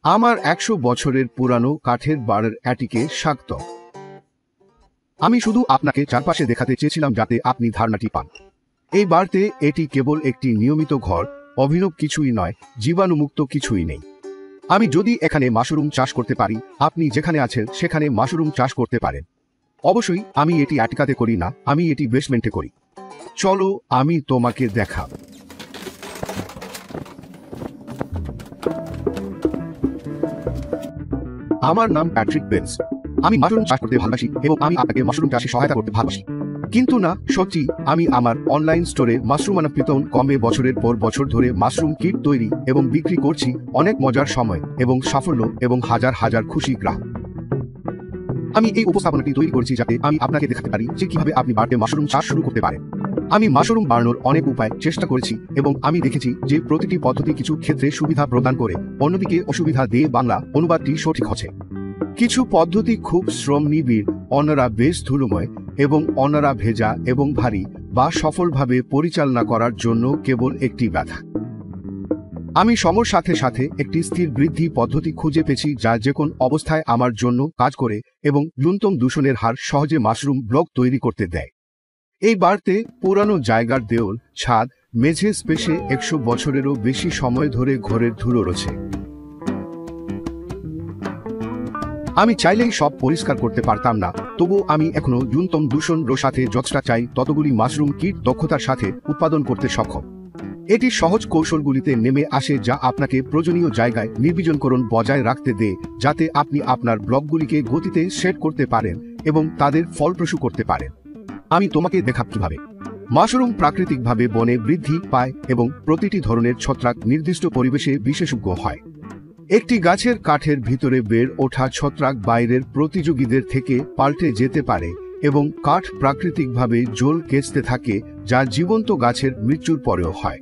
আমার 100 বছরের পুরানো কাঠের বাড়ির অ্যাটিকে স্বাগত। আমি শুধু আপনাকে চারপাশে দেখাতে চেয়েছিলাম যাতে আপনি ধারণাটি পান। এই বাড়িতে এটি কেবল একটি নিয়মিত ঘর, অভিনব কিছুই নয়, জীবাণুমুক্ত কিছুই নেই। আমি যদি এখানে মাশরুম চাষ করতে পারি, আপনি যেখানে আছেন সেখানে মাশরুম চাষ করতে পারেন। অবশ্যই আমি এটি অ্যাটিকাতে করি না, আমি এটি বেসমেন্টে করি। চলো আমি তোমাকে দেখাব। আমার নাম প্যাট্রিক বেন্স। আমি মাশরুম চাষ করতে ভালোবাসি এবং আমি আপনাকে মাশরুম চাষে সহায়তা করতে ভালোবাসি। কিন্তু না, সত্যি আমি আমার অনলাইন স্টোরে মাশরুম কমে বছরের পর বছর ধরে মাশরুম কিট তৈরি এবং বিক্রি করছি। অনেক মজার সময় এবং সাফল্য এবং হাজার হাজার খুশি গ্রাহক। আমি এই উপস্থাপনাটি তৈরি করছি যাতে আমি আপনাকে দেখাতে পারি যে কিভাবে আপনি বাড়িতে মাশরুম চাষ শুরু করতে পারেন। আমি মাশরুম বাড়ানোর অনেক উপায় চেষ্টা করেছি এবং আমি দেখেছি যে প্রতিটি পদ্ধতি কিছু ক্ষেত্রে সুবিধা প্রদান করে, অন্যদিকে অসুবিধা দিয়ে বাংলা অনুবাদটি সঠিক হচ্ছে। কিছু পদ্ধতি খুব শ্রম নিবিড়, অন্যরা বেশ ধুলোময় এবং অন্যরা ভেজা এবং ভারী বা সফলভাবে পরিচালনা করার জন্য কেবল একটি ব্যথা। আমি সময়ের সাথে সাথে একটি স্থির বৃদ্ধি পদ্ধতি খুঁজে পেয়েছি যা যে কোন অবস্থায় আমার জন্য কাজ করে এবং ন্যূনতম দূষণের হার সহজে মাশরুম ব্লক তৈরি করতে দেয়। এই বাড়িতে পুরানো জায়গার দেওয়াল, ছাদ, মেঝে স্পেসে 100 বছরেরও বেশি সময় ধরে ঘরের ধুলো রয়েছে। আমি চাইলেই সব পরিষ্কার করতে পারতাম না, তবু আমি এখনো ন্যূনতম দূষণ সাথে যতটা চাই ততগুলি মাশরুম কিট দক্ষতার সাথে উৎপাদন করতে সক্ষম। এটি সহজ কৌশলগুলিতে নেমে আসে যা আপনাকে প্রয়োজনীয় জায়গায় নির্বীজনকরণ বজায় রাখতে দেয়, যাতে আপনি আপনার ব্লকগুলিকে গতিতে সেট করতে পারেন এবং তাদের ফলপ্রসূ করতে পারেন। আমি তোমাকে দেখাব কিভাবে মাশরুম প্রাকৃতিকভাবে বনে বৃদ্ধি পায় এবং প্রতিটি ধরনের ছত্রাক নির্দিষ্ট পরিবেশে বিশেষজ্ঞ হয়। একটি গাছের কাঠের ভিতরে বেড়ে ওঠা ছত্রাক বাইরের প্রতিযোগীদের থেকে পাল্টে যেতে পারে এবং কাঠ প্রাকৃতিকভাবে জল কেচতে থাকে, যা জীবন্ত গাছের মৃত্যুর পরেও হয়।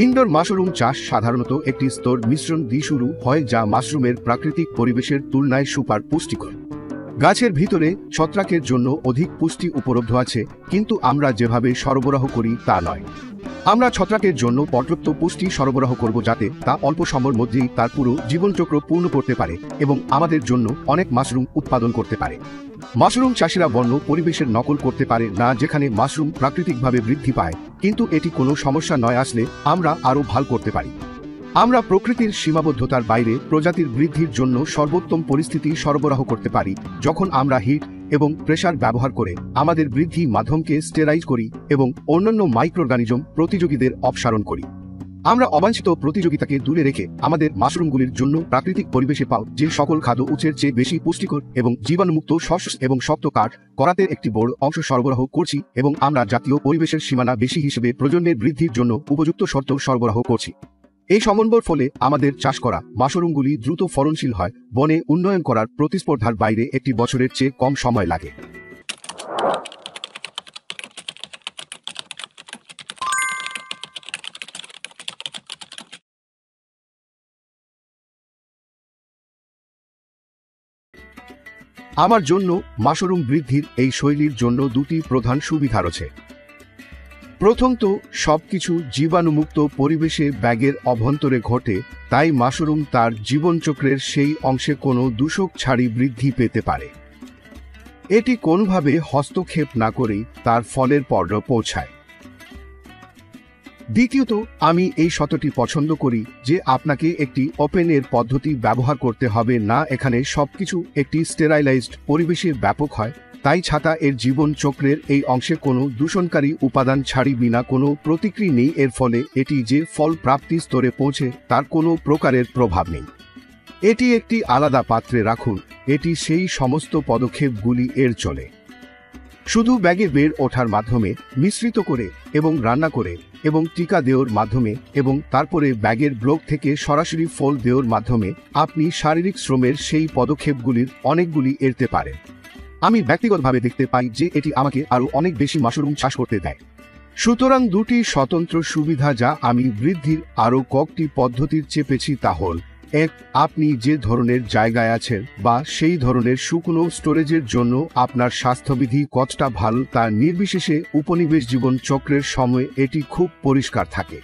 ইনডোর মাশরুম চাষ সাধারণত একটি স্তর মিশ্রণ দিয়ে শুরু হয় যা মাশরুমের প্রাকৃতিক পরিবেশের তুলনায় সুপার পুষ্টিকর। গাছের ভিতরে ছত্রাকের জন্য অধিক পুষ্টি উপলব্ধ আছে, কিন্তু আমরা যেভাবে সরবরাহ করি তা নয়। আমরা ছত্রাকের জন্য পর্যাপ্ত পুষ্টি সরবরাহ করব যাতে তা অল্প সময়ের মধ্যেই তার পুরো জীবনচক্র পূর্ণ করতে পারে এবং আমাদের জন্য অনেক মাশরুম উৎপাদন করতে পারে। মাশরুম চাষিরা বন্য পরিবেশের নকল করতে পারে না যেখানে মাশরুম প্রাকৃতিকভাবে বৃদ্ধি পায়, কিন্তু এটি কোনো সমস্যা নয়। আসলে আমরা আরও ভালো করতে পারি। আমরা প্রকৃতির সীমাবদ্ধতার বাইরে প্রজাতির বৃদ্ধির জন্য সর্বোত্তম পরিস্থিতি সরবরাহ করতে পারি যখন আমরা হিট এবং প্রেসার ব্যবহার করে আমাদের বৃদ্ধি মাধ্যমকে স্টেরাইজ করি এবং অন্যান্য মাইক্রোঅর্গানিজম প্রতিযোগীদের অপসারণ করি। আমরা অবাঞ্ছিত প্রতিযোগিতাকে দূরে রেখে আমাদের মাশরুমগুলির জন্য প্রাকৃতিক পরিবেশে পাও যে সকল খাদ্য উৎসের চেয়ে বেশি পুষ্টিকর এবং জীবাণুমুক্ত শস্য এবং শক্ত কাঠ করাতে একটি বড় অংশ সরবরাহ করছি এবং আমরা জাতীয় পরিবেশের সীমানা বেশি হিসেবে প্রজন্মের বৃদ্ধির জন্য উপযুক্ত শর্ত সরবরাহ করছি। এই সমন্বয়ের ফলে আমাদের চাষ করা মাশরুমগুলি দ্রুত ফলনশীল হয়, বনে উন্নয়ন করার প্রতিস্পর্ধার বাইরে একটি বছরের চেয়ে কম সময় লাগে। আমার জন্য মাশরুম বৃদ্ধির এই শৈলীর জন্য দুটি প্রধান সুবিধা রয়েছে। প্রথমত, সবকিছু জীবাণুমুক্ত পরিবেশে ব্যাগের অভ্যন্তরে ঘটে, তাই মাশরুম তার জীবনচক্রের সেই অংশে কোনো দূষক ছাড়ি বৃদ্ধি পেতে পারে। এটি কোনোভাবে হস্তক্ষেপ না করেই তার ফলের পর্যায়ে পৌঁছায়। দ্বিতীয়ত, আমি এই শর্তটি পছন্দ করি যে আপনাকে একটি ওপেন এর পদ্ধতি ব্যবহার করতে হবে না। এখানে সবকিছু একটি স্টেরাইলাইজড পরিবেশে ব্যাপক হয়, তাই ছাতা এর জীবন চক্রের এই অংশে কোনো দূষণকারী উপাদান ছাড়ি বিনা কোনো প্রতিক্রিয়া নেই। এর ফলে এটি যে ফল প্রাপ্তি স্তরে পৌঁছে তার কোনো প্রকারের প্রভাব নেই। এটি একটি আলাদা পাত্রে রাখুন, এটি সেই সমস্ত পদক্ষেপগুলি এর চলে। শুধু ব্যাগে বের ওঠার মাধ্যমে, মিশ্রিত করে এবং রান্না করে এবং টিকা দেওয়ার মাধ্যমে এবং তারপরে ব্যাগের ব্লক থেকে সরাসরি ফল দেওয়ার মাধ্যমে আপনি শারীরিক শ্রমের সেই পদক্ষেপগুলির অনেকগুলি এড়তে পারেন। আমি ব্যক্তিগতভাবে দেখতে পাই যে এটি আমাকে আরও অনেক বেশি মাশরুম চাষ করতে দেয়। সুতরাং দুটি স্বতন্ত্র সুবিধা যা আমি বৃদ্ধির আরও কয়েকটি পদ্ধতির চেয়ে পেয়েছি তা হল এক, আপনি যে ধরনের জায়গায় আছেন বা সেই ধরনের শুকনো স্টোরেজের জন্য আপনার স্বাস্থ্যবিধি কতটা ভালো তা নির্বিশেষে উপনিবেশ জীবন চক্রের সময় এটি খুব পরিষ্কার থাকে।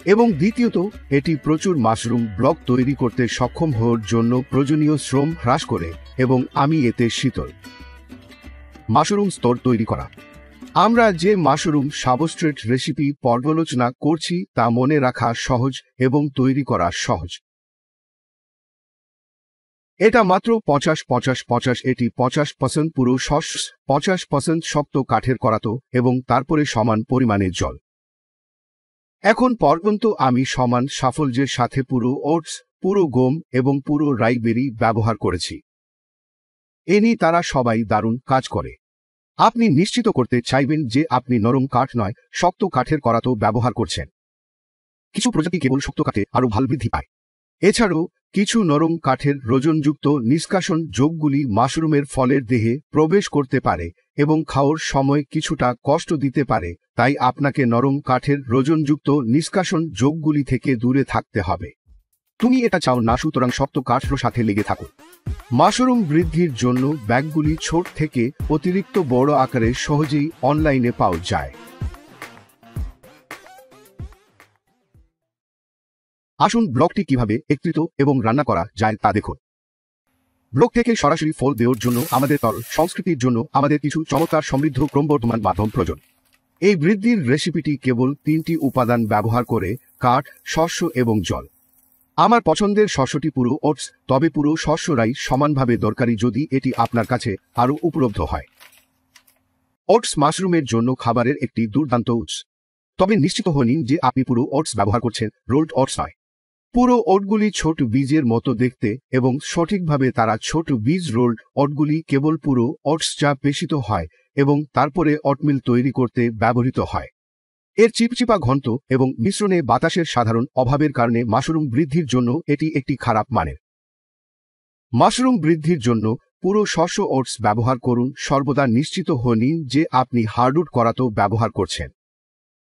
এবং দ্বিতীয়ত, এটি প্রচুর মাশরুম ব্লক তৈরি করতে সক্ষম হওয়ার জন্য প্রয়োজনীয় শ্রম হ্রাস করে এবং আমি এতে শীতল মাশরুম স্তর তৈরি করা। আমরা যে মাশরুম সাবস্ট্রেট রেসিপি পর্যালোচনা করছি তা মনে রাখা সহজ এবং তৈরি করা সহজ। এটা মাত্র 50-50-50, এটি 50% পুরো শস্য, 50% শক্ত কাঠের করাতো এবং তারপরে সমান পরিমাণে জল। এখন পর্যন্ত আমি সমান সাফল্যের সাথে পুরো ওটস, পুরো গম এবং পুরো রাইবেরি ব্যবহার করেছি। তারা সবাই দারুণ কাজ করে। আপনি নিশ্চিত করতে চাইবেন যে আপনি নরম কাঠ নয়, শক্ত কাঠের করাতো ব্যবহার করছেন। কিছু প্রজাতি কেবল শক্ত কাঠে আরও ভালো বৃদ্ধি পায়। এছাড়াও কিছু নরম কাঠের রোজনযুক্ত নিষ্কাশন যোগগুলি মাশরুমের ফলের দেহে প্রবেশ করতে পারে এবং খাওয়ার সময় কিছুটা কষ্ট দিতে পারে, তাই আপনাকে নরম কাঠের রোজনযুক্ত নিষ্কাশন যোগগুলি থেকে দূরে থাকতে হবে। তুমি এটা চাও না, সুতরাং শক্ত কাঠের সাথে লেগে থাকো। মাশরুম বৃদ্ধির জন্য ব্যাগগুলি ছোট থেকে অতিরিক্ত বড় আকারে সহজেই অনলাইনে পাওয়া যায়। আসুন ব্লকটি কিভাবে একত্রিত এবং রান্না করা যায় তা দেখুন। ব্লক থেকে সরাসরি ফল দেওয়ার জন্য আমাদের তরল সংস্কৃতির জন্য আমাদের কিছু চমৎকার সমৃদ্ধ ক্রমবর্ধমান মাধ্যম প্রয়োজন। এই বৃদ্ধির রেসিপিটি কেবল 3টি উপাদান ব্যবহার করে: কাঠ, শস্য এবং জল। আমার পছন্দের শস্যটি পুরো ওটস, তবে পুরো শস্যরাই সমানভাবে দরকারি যদি এটি আপনার কাছে আরও উপলব্ধ হয়। ওটস মাশরুমের জন্য খাবারের একটি দুর্দান্ত উৎস, তবে নিশ্চিত হয়ে নিন যে আপনি পুরো ওটস ব্যবহার করছেন, রোল্ড ওটস নয়। পুরো ওটগুলি ছোট বীজের মতো দেখতে এবং সঠিকভাবে তারা ছোট বীজ রোল্ড ওটগুলি কেবল পুরো ওটস যা পেষিত হয় এবং তারপরে ওটমিল তৈরি করতে ব্যবহৃত হয়। এর চিপচিপা ঘনত্ব এবং মিশ্রণে বাতাসের সাধারণ অভাবের কারণে মাশরুম বৃদ্ধির জন্য এটি একটি খারাপ মানের। মাশরুম বৃদ্ধির জন্য পুরো শস্য ওটস ব্যবহার করুন। সর্বদা নিশ্চিত হয়ে নিন যে আপনি হার্ডউড করাতো ব্যবহার করছেন।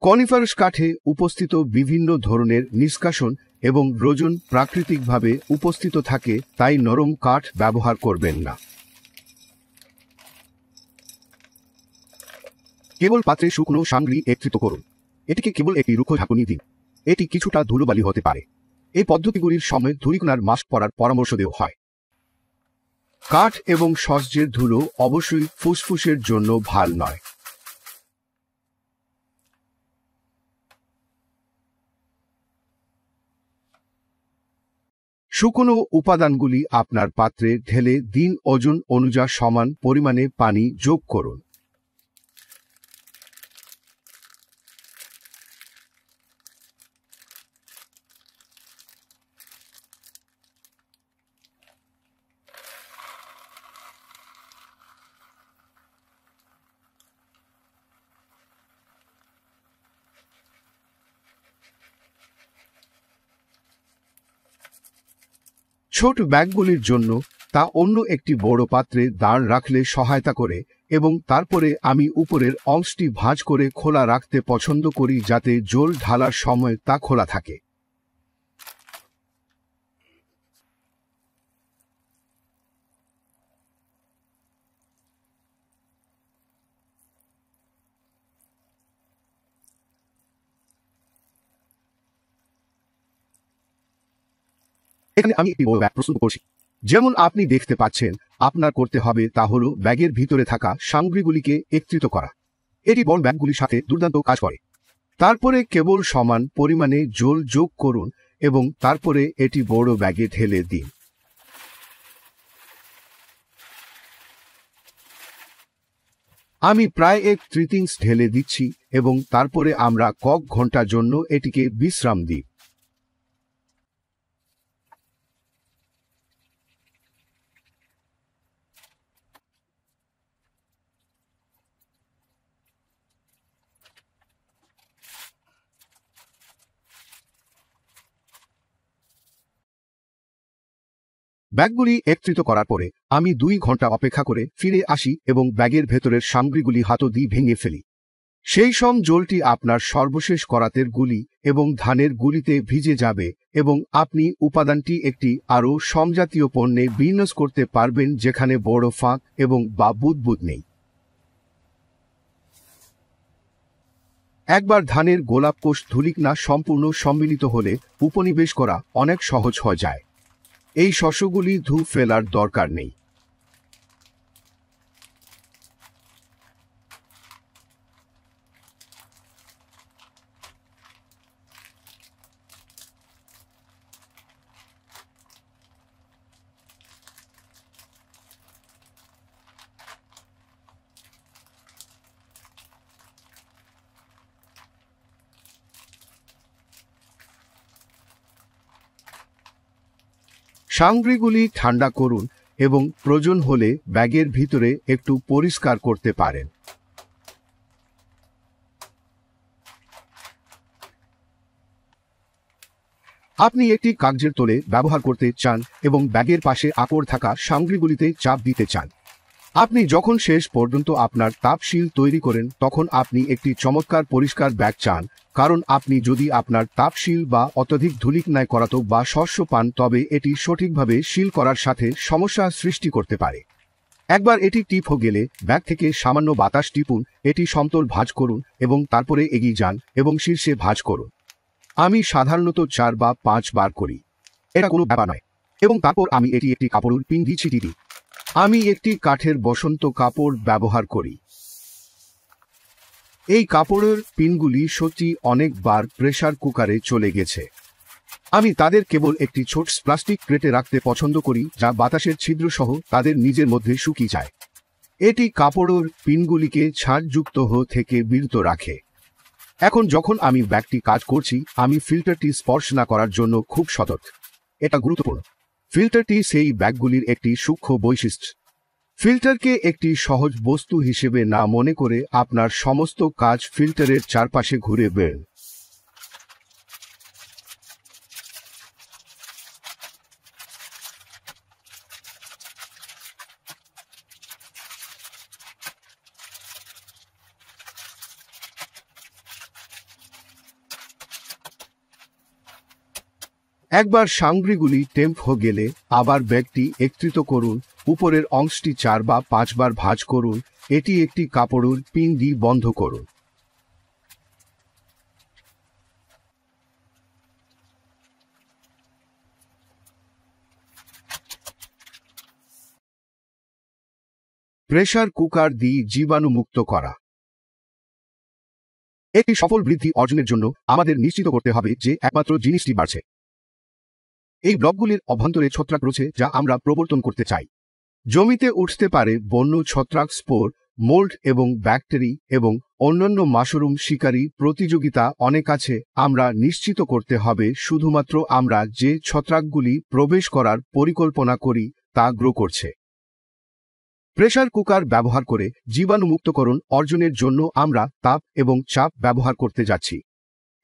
কনিফারাস কাঠে উপস্থিত বিভিন্ন ধরনের নিষ্কাশন এবং রোজন প্রাকৃতিকভাবে উপস্থিত থাকে, তাই নরম কাঠ ব্যবহার করবেন না। কেবল পাত্রে শুকনো সামগ্রী একত্রিত করুন। এটিকে কেবল একটি রুক্ষ ঢাকুনি দিন। এটি কিছুটা ধুলোবালি হতে পারে। এই পদ্ধতিগুলির সময় ধূলিকণার মাস্ক পরার পরামর্শ দেওয়া হয়। কাঠ এবং শস্যের ধুলো অবশ্যই ফুসফুসের জন্য ভাল নয়। শুকনো উপাদানগুলি আপনার পাত্রে ঢেলে দিন। ওজন অনুযায়ী সমান পরিমাণে পানি যোগ করুন। ছোট ব্যাগগুলির জন্য তা অন্য একটি বড় পাত্রে দাঁড় রাখলে সহায়তা করে এবং তারপরে আমি উপরের অংশটি ভাঁজ করে খোলা রাখতে পছন্দ করি যাতে জল ঢালার সময় তা খোলা থাকে। এখানে আমি একটি বড় ব্যাগ প্রস্তুত করছি। যেমন আপনি দেখতে পাচ্ছেন, আপনার করতে হবে তা হল ব্যাগের ভিতরে থাকা সামগ্রীগুলিকে একত্রিত করা। এটি বড় ব্যাগগুলির সাথে দুর্দান্ত কাজ করে। তারপরে কেবল সমান পরিমাণে জল যোগ করুন এবং তারপরে এটি বড় ব্যাগে ঢেলে দিন। আমি প্রায় 1/3 ঢেলে দিচ্ছি এবং তারপরে আমরা কয়েক ঘন্টার জন্য এটিকে বিশ্রাম দিই। ব্যাগগুলি একত্রিত করার পরে আমি 2 ঘন্টা অপেক্ষা করে ফিরে আসি এবং ব্যাগের ভেতরের সামগ্রীগুলি হাত দিয়ে ভেঙে ফেলি। সেই সম জলটি আপনার সর্বশেষ করাতের গুলি এবং ধানের গুলিতে ভিজে যাবে এবং আপনি উপাদানটি একটি আরও সমজাতীয় পণ্যে বিন্যাস করতে পারবেন যেখানে বড় ফাঁক এবং বা বুদবুদ নেই। একবার ধানের গোলাপকোষ ধূলিকণা সম্পূর্ণ সম্মিলিত হলে উপনিবেশ করা অনেক সহজ হয়ে যায়। এই শস্যগুলি ধুয়ে ফেলার দরকার নেই। সামগ্রীগুলি ঠান্ডা করুন এবং প্রয়োজন হলে ব্যাগের ভিতরে একটু পরিষ্কার করতে পারেন। আপনি একটি কাগজের তোলে ব্যবহার করতে চান এবং ব্যাগের পাশে আকড় থাকা সামগ্রীগুলিতে চাপ দিতে চান। আপনি যখন শেষ পর্যন্ত আপনার তাপশীল তৈরি করেন তখন আপনি একটি চমৎকার পরিষ্কার ব্যাগ চান, কারণ আপনি যদি আপনার তাপশীল বা অত্যধিক ধূলিকণায় করাত বা শস্য পান তবে এটি সঠিকভাবে সিল করার সাথে সমস্যা সৃষ্টি করতে পারে। একবার এটি টিপ হয়ে গেলে ব্যাগ থেকে সামান্য বাতাস টিপুন, এটি সমতল ভাঁজ করুন এবং তারপরে এগিয়ে যান এবং শীর্ষে ভাঁজ করুন। আমি সাধারণত 4 বা 5 বার করি, এটা কোনো ব্যাপার নয়, এবং তারপর আমি এটি একটি কাপড়ের পিন দিয়ে ছিটিয়ে দিই। আমি একটি কাঠের বসন্ত কাপড় ব্যবহার করি। এই কাপড়ের পিনগুলি সত্যি অনেকবার প্রেসার কুকারে চলে গেছে। আমি তাদের কেবল একটি ছোট প্লাস্টিক ক্রেটে রাখতে পছন্দ করি যা বাতাসের ছিদ্র সহ তাদের নিজের মধ্যে শুকিয়ে যায়। এটি কাপড়ের পিনগুলিকে ছাড়যুক্ত হওয়া থেকে বিরত রাখে। এখন যখন আমি ব্যাগটি কাজ করছি আমি ফিল্টারটি স্পর্শ না করার জন্য খুব সতর্ক। এটা গুরুত্বপূর্ণ। ফিল্টারটি সেই ব্যাগগুলির একটি সূক্ষ্ম বৈশিষ্ট্য। ফিল্টারকে একটি সহজ বস্তু হিসেবে না মনে করে আপনার সমস্ত কাজ ফিল্টারের চারপাশে ঘুরে বেড়ান। একবার সামগ্রীগুলি টেম্প হয়ে গেলে আবার ব্যাগটি একত্রিত করুন। উপরের অংশটি 4 বা 5 বার ভাঁজ করুন। এটি একটি কাপড়ের পিন দিয়ে বন্ধ করুন। প্রেসার কুকার দিয়ে জীবাণুমুক্ত করা। একটি সফল বৃদ্ধি অর্জনের জন্য আমাদের নিশ্চিত করতে হবে যে একমাত্র জিনিসটি বাড়ছে। এই ব্লকগুলির অভ্যন্তরে ছত্রাক রয়েছে যা আমরা প্রবর্তন করতে চাই। জমিতে উঠতে পারে বন্য ছত্রাক, স্পোর, মোল্ড এবং ব্যাকটেরি এবং অন্যান্য মাশরুম শিকারী প্রতিযোগিতা অনেক আছে। আমরা নিশ্চিত করতে হবে শুধুমাত্র আমরা যে ছত্রাকগুলি প্রবেশ করার পরিকল্পনা করি তা গ্রো করছে। প্রেসার কুকার ব্যবহার করে জীবাণুমুক্তকরণ অর্জনের জন্য আমরা তাপ এবং চাপ ব্যবহার করতে যাচ্ছি।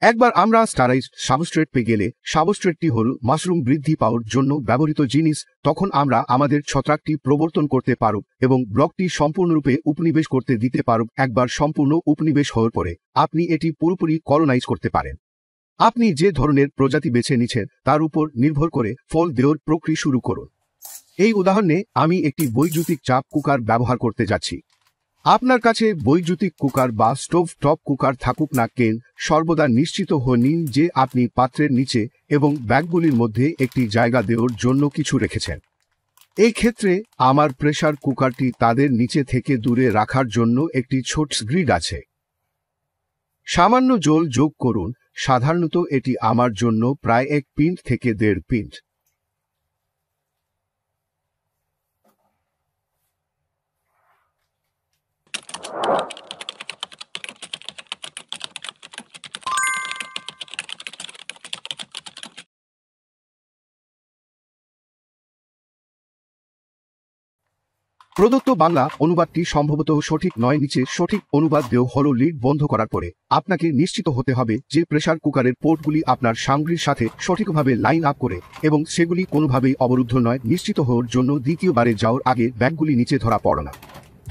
একবার আমরা স্টারাইজ সাবস্ট্রেট পেয়ে গেলে, সাবস্ট্রেটটি হল মাশরুম বৃদ্ধি পাওয়ার জন্য ব্যবহৃত জিনিস, তখন আমরা আমাদের ছত্রাকটি প্রবর্তন করতে পারব এবং ব্লকটি সম্পূর্ণরূপে উপনিবেশ করতে দিতে পারব। একবার সম্পূর্ণ উপনিবেশ হওয়ার পরে আপনি এটি পুরোপুরি কলোনাইজ করতে পারেন। আপনি যে ধরনের প্রজাতি বেছে নিচ্ছেন তার উপর নির্ভর করে ফল দেওয়ার প্রক্রিয়া শুরু করুন। এই উদাহরণে আমি একটি বৈদ্যুতিক চাপ কুকার ব্যবহার করতে যাচ্ছি। আপনার কাছে বৈদ্যুতিক কুকার বা স্টোভ টপ কুকার থাকুক না কেন, সর্বদা নিশ্চিত হয়ে নিন যে আপনি পাত্রের নিচে এবং ব্যাগগুলির মধ্যে একটি জায়গা দেওয়ার জন্য কিছু রেখেছেন। এই ক্ষেত্রে আমার প্রেসার কুকারটি তাদের নিচে থেকে দূরে রাখার জন্য একটি ছোট গ্রিড আছে। সামান্য জল যোগ করুন। সাধারণত এটি আমার জন্য প্রায় 1 পিন্ট থেকে 1.5 পিন্ট। প্রদত্ত বাংলা অনুবাদটি সম্ভবত সঠিক নয়। নিচে সঠিক অনুবাদ দেও হল লিড বন্ধ করার পরে আপনাকে নিশ্চিত হতে হবে যে প্রেসার কুকারের পোর্টগুলি আপনার সামগ্রীর সাথে সঠিকভাবে লাইন আপ করে এবং সেগুলি কোনোভাবেই অবরুদ্ধ নয়। নিশ্চিত হওয়ার জন্য দ্বিতীয়বারে যাওয়ার আগে ব্যাগগুলি নিচে ধরা পড়ে না।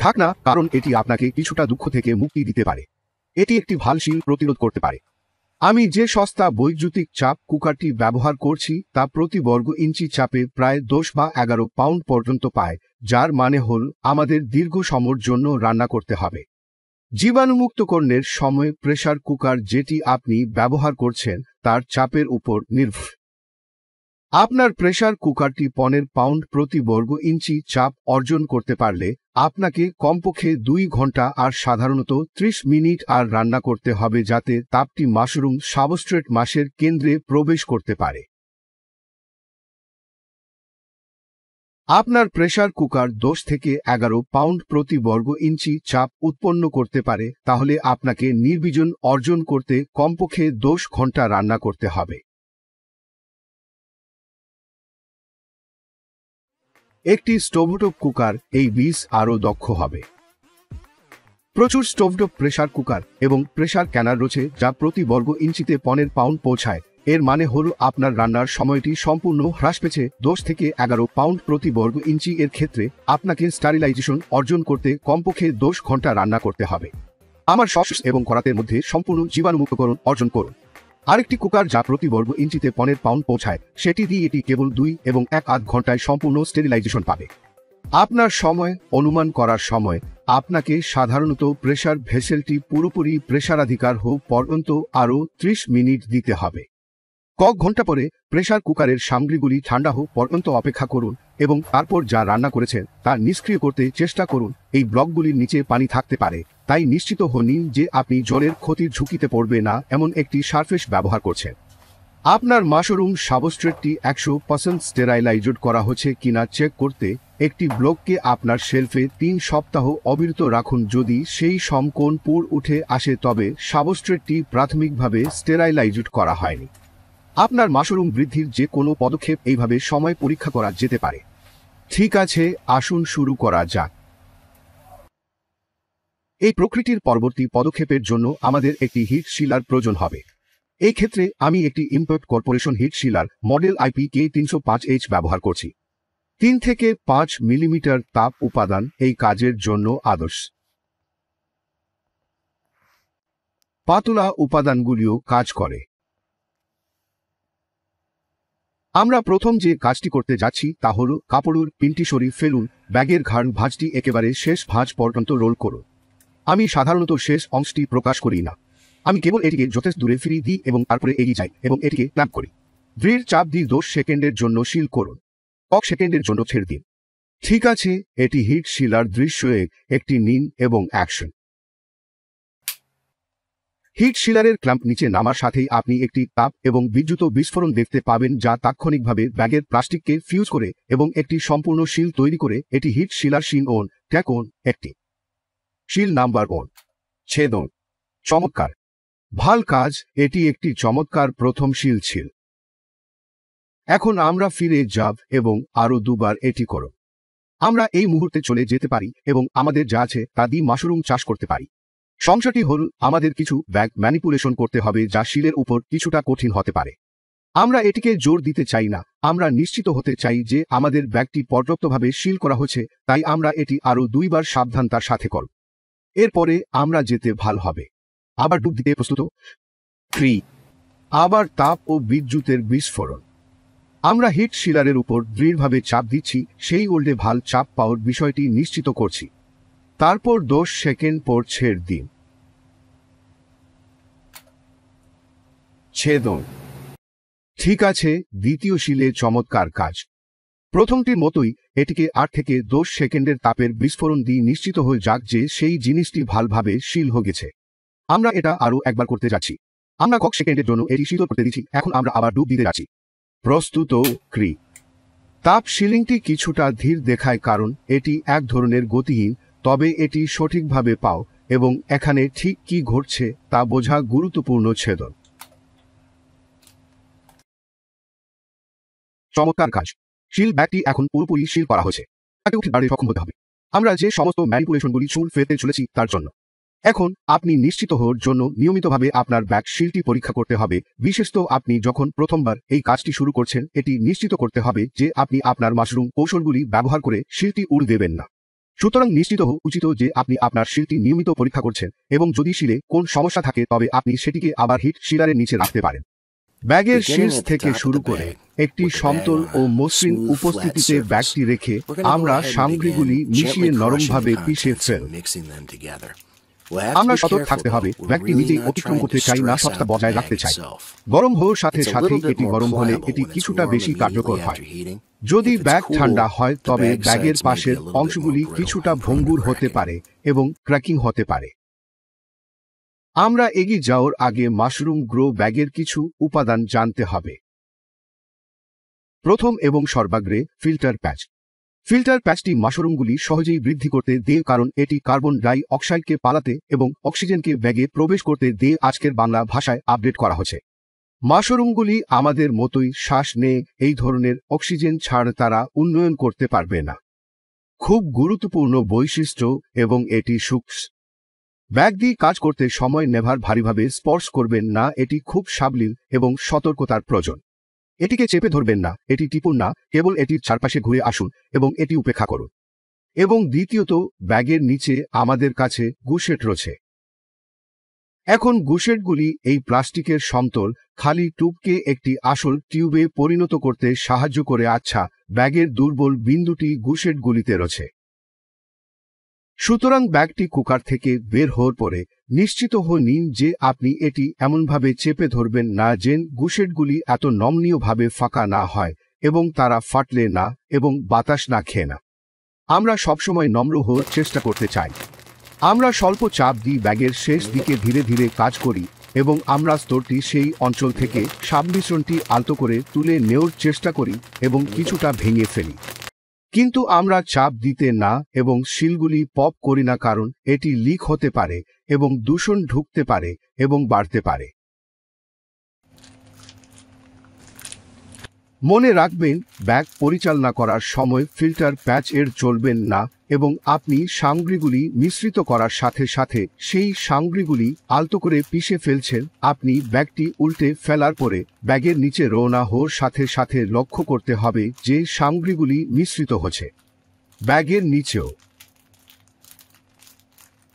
ঢাকনা, কারণ এটি আপনাকে কিছুটা দুঃখ থেকে মুক্তি দিতে পারে। এটি একটি ভাল শিল প্রতিরোধ করতে পারে। আমি যে সস্তা বৈদ্যুতিক চাপ কুকারটি ব্যবহার করছি তা প্রতি বর্গ ইঞ্চি চাপে প্রায় 10 বা 11 পাউন্ড পর্যন্ত পায়, যার মানে হল আমাদের দীর্ঘ সময়ের জন্য রান্না করতে হবে। জীবাণুমুক্তকরণের সময় প্রেসার কুকার যেটি আপনি ব্যবহার করছেন তার চাপের উপর নির্ভর। আপনার প্রেসার কুকারটি 15 পাউন্ড প্রতি বর্গ ইঞ্চি চাপ অর্জন করতে পারলে আপনাকে কমপক্ষে 2 ঘন্টা আর সাধারণত 30 মিনিট আর রান্না করতে হবে যাতে তাপটি মাশরুম সাবস্ট্রেট মাসের কেন্দ্রে প্রবেশ করতে পারে। আপনার প্রেসার কুকার 10 থেকে 11 পাউন্ড প্রতি বর্গ ইঞ্চি চাপ উৎপন্ন করতে পারে, তাহলে আপনাকে নির্বীজন অর্জন করতে কমপক্ষে 10 ঘন্টা রান্না করতে হবে। একটি স্টোভটপ কুকার এই 20 আরও দক্ষ হবে। প্রচুর স্টোভটপ প্রেসার কুকার এবং প্রেসার ক্যানার রয়েছে যা প্রতি বর্গ ইঞ্চিতে 15 পাউন্ড পৌঁছায়। এর মানে হল আপনার রান্নার সময়টি সম্পূর্ণ হ্রাস পেয়েছে 10 থেকে 11 পাউন্ড প্রতি বর্গ ইঞ্চি। এর ক্ষেত্রে আপনাকে স্টারিলাইজেশন অর্জন করতে কমপক্ষে 10 ঘন্টা রান্না করতে হবে। আমার সস এবং করাতের মধ্যে সম্পূর্ণ জীবাণুমুক্তকরণ অর্জন করুন। আরেকটি কুকার যা প্রতি বর্গ ইঞ্চিতে 15 পাউন্ড পৌঁছায়, সেটি দিয়ে এটি কেবল 2 এবং 1.5 ঘন্টায় সম্পূর্ণ স্টেরিলাইজেশন পাবে। আপনার সময় অনুমান করার সময় আপনাকে সাধারণত প্রেসার ভেসেলটি পুরোপুরি প্রেসারাধিকার হোক পর্যন্ত আরও 30 মিনিট দিতে হবে। কয়েক ঘন্টা পরে প্রেসার কুকারের সামগ্রীগুলি ঠান্ডা হোক পর্যন্ত অপেক্ষা করুন এবং তারপর যা রান্না করেছেন তা নিষ্ক্রিয় করতে চেষ্টা করুন। এই ব্লকগুলির নিচে পানি থাকতে পারে, তাই নিশ্চিত হন যে আপনি জলের ক্ষতির ঝুঁকিতে পড়বে না এমন একটি সারফেস ব্যবহার করছেন। আপনার মাশরুম সাবস্ট্রেটটি 100% স্টেরাইলাইজড করা হচ্ছে কিনা চেক করতে একটি ব্লককে আপনার শেলফে 3 সপ্তাহ অবিরত রাখুন। যদি সেই সমকোণ পুর উঠে আসে তবে সাবস্ট্রেটটি প্রাথমিকভাবে স্টেরাইলাইজড করা হয়নি। আপনার মাশরুম বৃদ্ধির যে কোনো পদক্ষেপ এইভাবে সময় পরীক্ষা করা যেতে পারে। ঠিক আছে, আসুন শুরু করা যাক। এই প্রকৃতির পরবর্তী পদক্ষেপের জন্য আমাদের একটি হিট শিলার প্রয়োজন হবে। এই ক্ষেত্রে আমি একটি ইম্পোর্ট কর্পোরেশন হিট শিলার মডেল IPK 305H ব্যবহার করছি। 3 থেকে 5 মিলিমিটার তাপ উপাদান এই কাজের জন্য আদর্শ। পাতলা উপাদানগুলিও কাজ করে। আমরা প্রথম যে কাজটি করতে যাচ্ছি তা হল কাপড়ের পিনটি সরিয়ে ফেলুন। ব্যাগের ঘাড় ভাঁজটি একেবারে শেষ ভাঁজ পর্যন্ত রোল করুন। আমি সাধারণত শেষ অংশটি প্রকাশ করি না, আমি কেবল এটিকে যথেষ্ট দূরে ফিরিয়ে দিই এবং তারপরে এগিয়ে যাই এবং এটিকে ক্ল্যাম্প করি। ব্রির চাপ দিয়ে 10 সেকেন্ডের জন্য সিল করুন। 1 সেকেন্ডের জন্য ছেড়ে দিন। ঠিক আছে, এটি হিট শিলার দৃশ্য একটি নিন এবং অ্যাকশন। হিট শিলারের ক্ল্যাম্প নিচে নামার সাথেই আপনি একটি তাপ এবং বিদ্যুৎ বিস্ফোরণ দেখতে পাবেন যা তাৎক্ষণিকভাবে ব্যাগের প্লাস্টিককে ফিউজ করে এবং একটি সম্পূর্ণ শিল তৈরি করে। এটি হিট শিলার শিল অন ট্যাক অন একটি শিল নাম্বার 1 ছেদন। চমৎকার, ভাল কাজ, এটি একটি চমৎকার প্রথম শিল ছিল। এখন আমরা ফিরে যাব এবং আরও 2 বার এটি করো। আমরা এই মুহূর্তে চলে যেতে পারি এবং আমাদের যা আছে তা দিয়ে মাশরুম চাষ করতে পারি। সমস্যাটি হল আমাদের কিছু ব্যাগ ম্যানিপুলেশন করতে হবে যা শিলের উপর কিছুটা কঠিন হতে পারে। আমরা এটিকে জোর দিতে চাই না, আমরা নিশ্চিত হতে চাই যে আমাদের ব্যাগটি পর্যাপ্তভাবে সিল করা হচ্ছে, তাই আমরা এটি আরও 2 বার সাবধানতার সাথে করব। এরপরে আমরা যেতে ভাল হবে। আবার ডুব দিতে প্রস্তুত? 3 আবার তাপ ও বিদ্যুতের বিস্ফোরণ। আমরা হিট শিলারের উপর দৃঢ়ভাবে চাপ দিচ্ছি, সেই ওল্ডে ভাল চাপ পাওয়ার বিষয়টি নিশ্চিত করছি। তারপর 10 সেকেন্ড পর ছেড়ে দিন। ছেদন। ঠিক আছে, দ্বিতীয় শিলে চমৎকার কাজ। প্রথমটির মতোই এটিকে 8 থেকে 10 সেকেন্ডের তাপের বিস্ফোরণ দিয়ে নিশ্চিত হয়ে যাক যে সেই জিনিসটি ভালভাবে শিল হয়ে গেছে। আমরা এটা আরও একবার করতে যাচ্ছি। আমরা কয়েক সেকেন্ডের জন্য এটি শীতল করতে দিচ্ছি। এখন আমরা আবার ডুব দিতে যাচ্ছি। প্রস্তুত? ক্রি। তাপ শিলিংটি কিছুটা ধীর দেখায় কারণ এটি এক ধরনের গতিহীন, তবে এটি সঠিকভাবে পাও এবং এখানে ঠিক কি ঘটছে তা বোঝা গুরুত্বপূর্ণ। ছেদন। চমৎকার কাজ। শিল ব্যাগটি এখন পুরোপুরি সিল করা হয়েছে। তাকে উঠে দাঁড়িয়ে সক্ষম হতে হবে। আমরা যে সমস্ত ম্যানিপুলেশনগুলি চুল ফেলতে চলেছি তার জন্য। এখন আপনি নিশ্চিত হওয়ার জন্য নিয়মিতভাবে আপনার ব্যাগ শিলটি পরীক্ষা করতে হবে, বিশেষত আপনি যখন প্রথমবার এই কাজটি শুরু করছেন। এটি নিশ্চিত করতে হবে যে আপনি আপনার মাশরুম কৌশলগুলি ব্যবহার করে শিলটি উড় দেবেন না। সুতরাং নিশ্চিত হওয়া উচিত যে আপনি আপনার শিলটি নিয়মিত পরীক্ষা করছেন এবং যদি শিলে কোন সমস্যা থাকে তবে আপনি সেটিকে আবার হিট শিলারের নিচে রাখতে পারেন। ব্যাগের শীর্ষ থেকে শুরু করে একটি সমতল ও মসৃণ উপস্থিতিতে ব্যাগটি রেখে আমরা সামগ্রীগুলি মিশিয়ে নরমভাবে পিষে ফেল। আমরা সতর্ক থাকতে হবে ব্যাগটি নিজেই অতিক্রম করতে চাই না, সততা বজায় রাখতে চাই। গরম হওয়ার সাথে সাথে এটি গরম হলে এটি কিছুটা বেশি কার্যকর হয়। যদি ব্যাগ ঠান্ডা হয় তবে ব্যাগের পাশের অংশগুলি কিছুটা ভঙ্গুর হতে পারে এবং ক্র্যাকিং হতে পারে। আমরা এগিয়ে যাওয়ার আগে মাশরুম গ্রো ব্যাগের কিছু উপাদান জানতে হবে। প্রথম এবং সর্বাগ্রে ফিল্টার প্যাচ। ফিল্টার প্যাচটি মাশরুমগুলি সহজেই বৃদ্ধি করতে দেয় কারণ এটি কার্বন ডাই অক্সাইডকে পালাতে এবং অক্সিজেনকে ব্যাগে প্রবেশ করতে দিয়ে আজকের বাংলা ভাষায় আপডেট করা হচ্ছে। মাশরুমগুলি আমাদের মতোই শ্বাস নেয়, এই ধরনের অক্সিজেন ছাড়া তারা উন্নয়ন করতে পারবে না। খুব গুরুত্বপূর্ণ বৈশিষ্ট্য এবং এটি সূক্ষ্ম। ব্যাগ দিয়ে কাজ করতে সময় নেভার ভারীভাবে স্পর্শ করবেন না, এটি খুব সাবলীল এবং সতর্কতার প্রয়োজন। এটিকে চেপে ধরবেন না, এটি টিপুন না, কেবল এটির চারপাশে ঘুরে আসুন এবং এটি উপেক্ষা করুন। এবং দ্বিতীয়ত, ব্যাগের নিচে আমাদের কাছে গুশেট রয়েছে। এখন গুশেটগুলি এই প্লাস্টিকের সমতল খালি টুবকে একটি আসল টিউবে পরিণত করতে সাহায্য করে। আচ্ছা, ব্যাগের দুর্বল বিন্দুটি গুশেটগুলিতে রয়েছে। সুতরাং ব্যাগটি কুকার থেকে বের হওয়ার পরে নিশ্চিত হয়ে নিন যে আপনি এটি এমনভাবে চেপে ধরবেন না যে গুশেটগুলি এত নমনীয়ভাবে ফাঁকা না হয় এবং তারা ফাটলে না এবং বাতাস না খেয়ে না। আমরা সবসময় নম্র হওয়ার চেষ্টা করতে চাই। আমরা স্বল্প চাপ দিয়ে ব্যাগের শেষ দিকে ধীরে ধীরে কাজ করি এবং আমরা স্তরটি সেই অঞ্চল থেকে সংমিশ্রণটি আলতো করে তুলে নেওয়ার চেষ্টা করি এবং কিছুটা ভেঙে ফেলি। কিন্তু আমরা চাপ দিতে না এবং শিলগুলি পপ করি না কারণ এটি লিক হতে পারে এবং দূষণ ঢুকতে পারে এবং বাড়তে পারে। মনে রাখবেন, ব্যাগ পরিচালনা করার সময় ফিল্টার প্যাচ এর চলবেন না এবং আপনি সামগ্রীগুলি মিশ্রিত করার সাথে সাথে সেই সামগ্রীগুলি আলতো করে পিষে ফেলছেন। আপনি ব্যাগটি উল্টে ফেলার পরে ব্যাগের নিচে রওনা হওয়ার সাথে সাথে লক্ষ্য করতে হবে যে সামগ্রীগুলি মিশ্রিত হচ্ছে ব্যাগের নিচেও।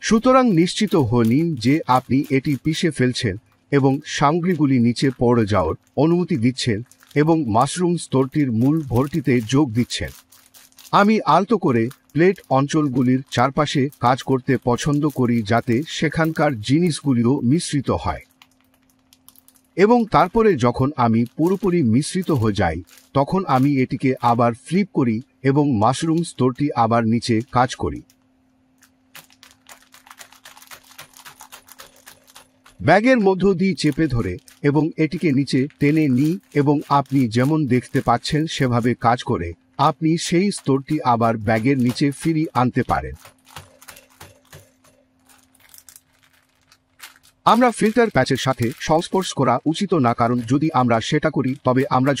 সুতরাং নিশ্চিত হয়ে নিন যে আপনি এটি পিষে ফেলছেন এবং সামগ্রীগুলি নিচে পড়ে যাওয়ার অনুমতি দিচ্ছেন এবং মাশরুম স্তরটির মূল ভর্তিতে যোগ দিচ্ছেন। আমি আলতো করে প্লেট অঞ্চলগুলির চারপাশে কাজ করতে পছন্দ করি যাতে সেখানকার জিনিসগুলিও মিশ্রিত হয় এবং তারপরে যখন আমি পুরোপুরি মিশ্রিত হয়ে যাই তখন আমি এটিকে আবার ফ্লিপ করি এবং মাশরুম স্তরটি আবার নিচে কাজ করি। ব্যাগের মধ্য দিয়ে চেপে ধরে এবং এটিকে নিচে টেনে নিই এবং আপনি যেমন দেখতে পাচ্ছেন সেভাবে কাজ করে আপনি সেই স্তরটি আবার ব্যাগের নিচে ফিরিয়ে আনতে পারেন। আমরা ফিল্টার প্যাচের সাথে সংস্পর্শ করা উচিত না কারণ যদি আমরা সেটা করি তবে আমরা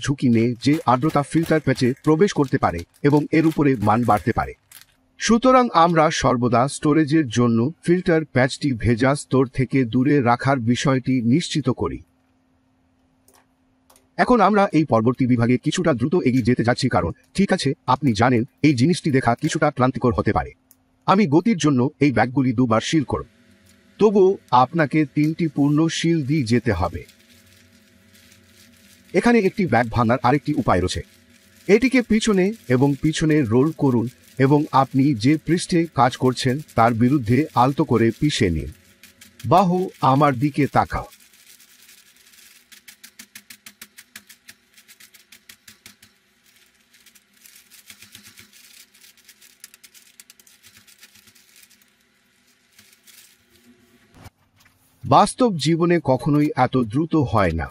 ঝুঁকি নেই যে আর্দ্রতা ফিল্টার প্যাচে প্রবেশ করতে পারে এবং এর উপরে মান বাড়তে পারে। সুতরাং আমরা সর্বদা স্টোরেজের জন্য ফিল্টার প্যাচটি ভেজা স্তর থেকে দূরে রাখার বিষয়টি নিশ্চিত করি। এখন আমরা এই পরবর্তী বিভাগে কিছুটা দ্রুত এগিয়ে যেতে যাচ্ছি কারণ ঠিক আছে, আপনি জানেন এই জিনিসটি দেখা কিছুটা ক্লান্তিকর হতে পারে। আমি গতির জন্য এই ব্যাগগুলি দুবার সিল করব, তবুও আপনাকে 3টি পূর্ণ সিল দিয়ে যেতে হবে। এখানে একটি ব্যাগ ভাঙার আরেকটি উপায় রয়েছে। এটিকে পিছনে এবং পিছনে রোল করুন এবং আপনি যে পৃষ্ঠে কাজ করছেন তার বিরুদ্ধে আলতো করে পিষে নিন। বাহু আমার দিকে তাকাও। বাস্তব জীবনে কখনোই এত দ্রুত হয় না।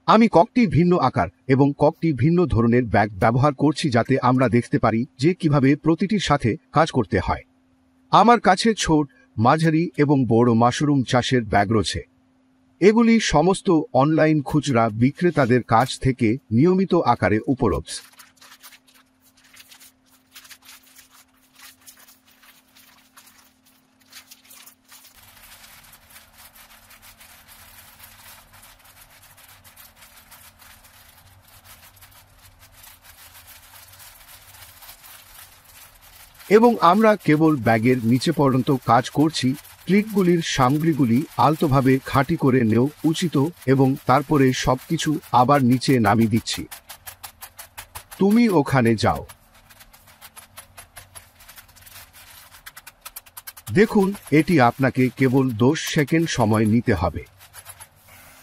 আমি কয়েকটি ভিন্ন আকার এবং কয়েকটি ভিন্ন ধরনের ব্যাগ ব্যবহার করছি যাতে আমরা দেখতে পারি যে কিভাবে প্রতিটির সাথে কাজ করতে হয়। আমার কাছে ছোট, মাঝারি এবং বড় মাশরুম চাষের ব্যাগ রয়েছে। এগুলি সমস্ত অনলাইন খুচরা বিক্রেতাদের কাছ থেকে নিয়মিত আকারে উপলব্ধ। এবং আমরা কেবল ব্যাগের নিচে পর্যন্ত কাজ করছি। ক্লিপগুলির সামগ্রীগুলি আলতোভাবে খাঁটি করে নেও উচিত এবং তারপরে সবকিছু আবার নিচে নামিয়ে দিচ্ছি। তুমি ওখানে যাও। দেখুন, এটি আপনাকে কেবল 10 সেকেন্ড সময় নিতে হবে।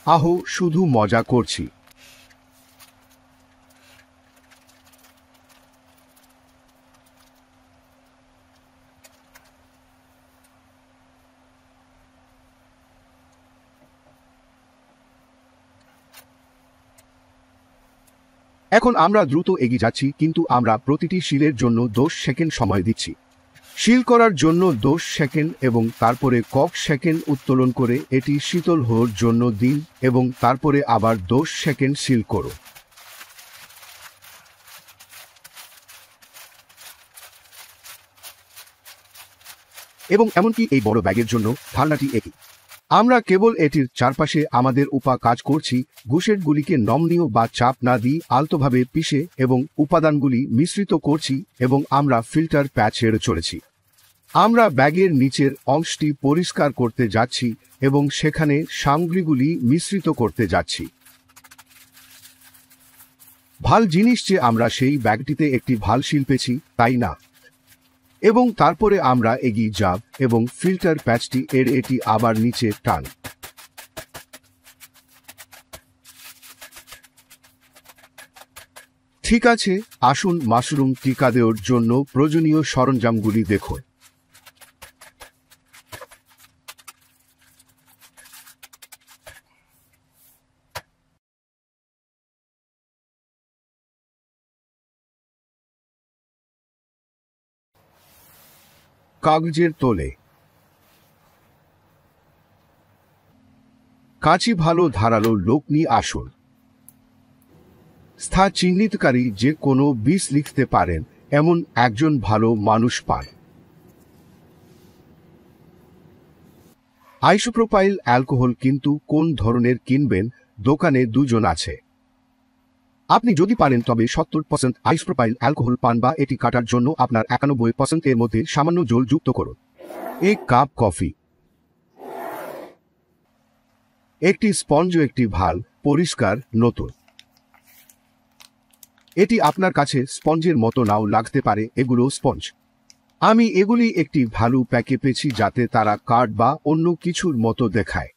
আহো, শুধু মজা করছি। এখন আমরা দ্রুত এগিয়ে যাচ্ছি, কিন্তু আমরা প্রতিটি শিলের জন্য 10 সেকেন্ড সময় দিচ্ছি। শিল করার জন্য 10 সেকেন্ড এবং তারপরে কক সেকেন্ড উত্তোলন করে এটি শীতল হওয়ার জন্য দিন এবং তারপরে আবার 10 সেকেন্ড সিল করো। এবং এমনকি এই বড় ব্যাগের জন্য ধারণাটি একই। আমরা কেবল এটির চারপাশে আমাদের কাজ করছি। গুলিকে নমনীয় বা চাপ না দিয়ে আলতোভাবে পিষে এবং উপাদানগুলি মিশ্রিত করছি এবং আমরা ফিল্টার প্যাচ ছেড়ে চলেছি। আমরা ব্যাগের নিচের অংশটি পরিষ্কার করতে যাচ্ছি এবং সেখানে সামগ্রীগুলি মিশ্রিত করতে যাচ্ছি। ভাল জিনিস যে আমরা সেই ব্যাগটিতে একটি ভাল শিল পেয়েছি, তাই না? এবং তারপরে আমরা এগিয়ে যাব এবং ফিল্টার প্যাচটি এটি আবার নিচে টান। ঠিক আছে, আসুন মাশরুম টিকা দেওয়ার জন্য প্রয়োজনীয় সরঞ্জামগুলি দেখুন। কাগজের তোলে, কাঁচি, ভালো ধারালো লোক নিয়ে আসুন। স্থান চিহ্নিতকারী যে কোনো বিষ লিখতে পারেন এমন একজন ভালো মানুষ পান। আইসোপ্রোপাইল অ্যালকোহল, কিন্তু কোন ধরনের কিনবেন? দোকানে দুজন আছে। আপনি যদি পারেন তবে 70% আইসোপ্রোপাইল অ্যালকোহল পান বা এটি কাটার জন্য আপনার 91% এর মধ্যে সামান্য জল যুক্ত করুন। এক কাপ কফি, একটি স্পঞ্জ, একটি ভাল পরিষ্কার নতুন। এটি আপনার কাছে স্পঞ্জের মতো নাও লাগতে পারে, এগুলো স্পঞ্জ। আমি এগুলি একটি ভালো প্যাকে পেয়েছি যাতে তারা কার্ড বা অন্য কিছুর মতো দেখায়।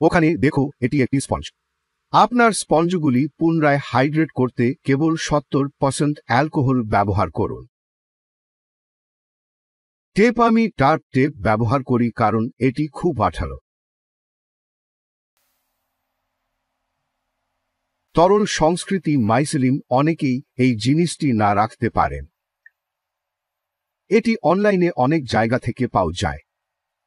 ওখানে দেখো, এটি একটি স্পঞ্জ। আপনার স্পঞ্জগুলি পুনরায় হাইড্রেট করতে কেবল 70% অ্যালকোহল ব্যবহার করুন। টেপ, আমি টার্প টেপ ব্যবহার করি কারণ এটি খুব আঠালো। তরল সংস্কৃতি মাইসেলিম, অনেকেই এই জিনিসটি না রাখতে পারেন। এটি অনলাইনে অনেক জায়গা থেকে পাওয়া যায়।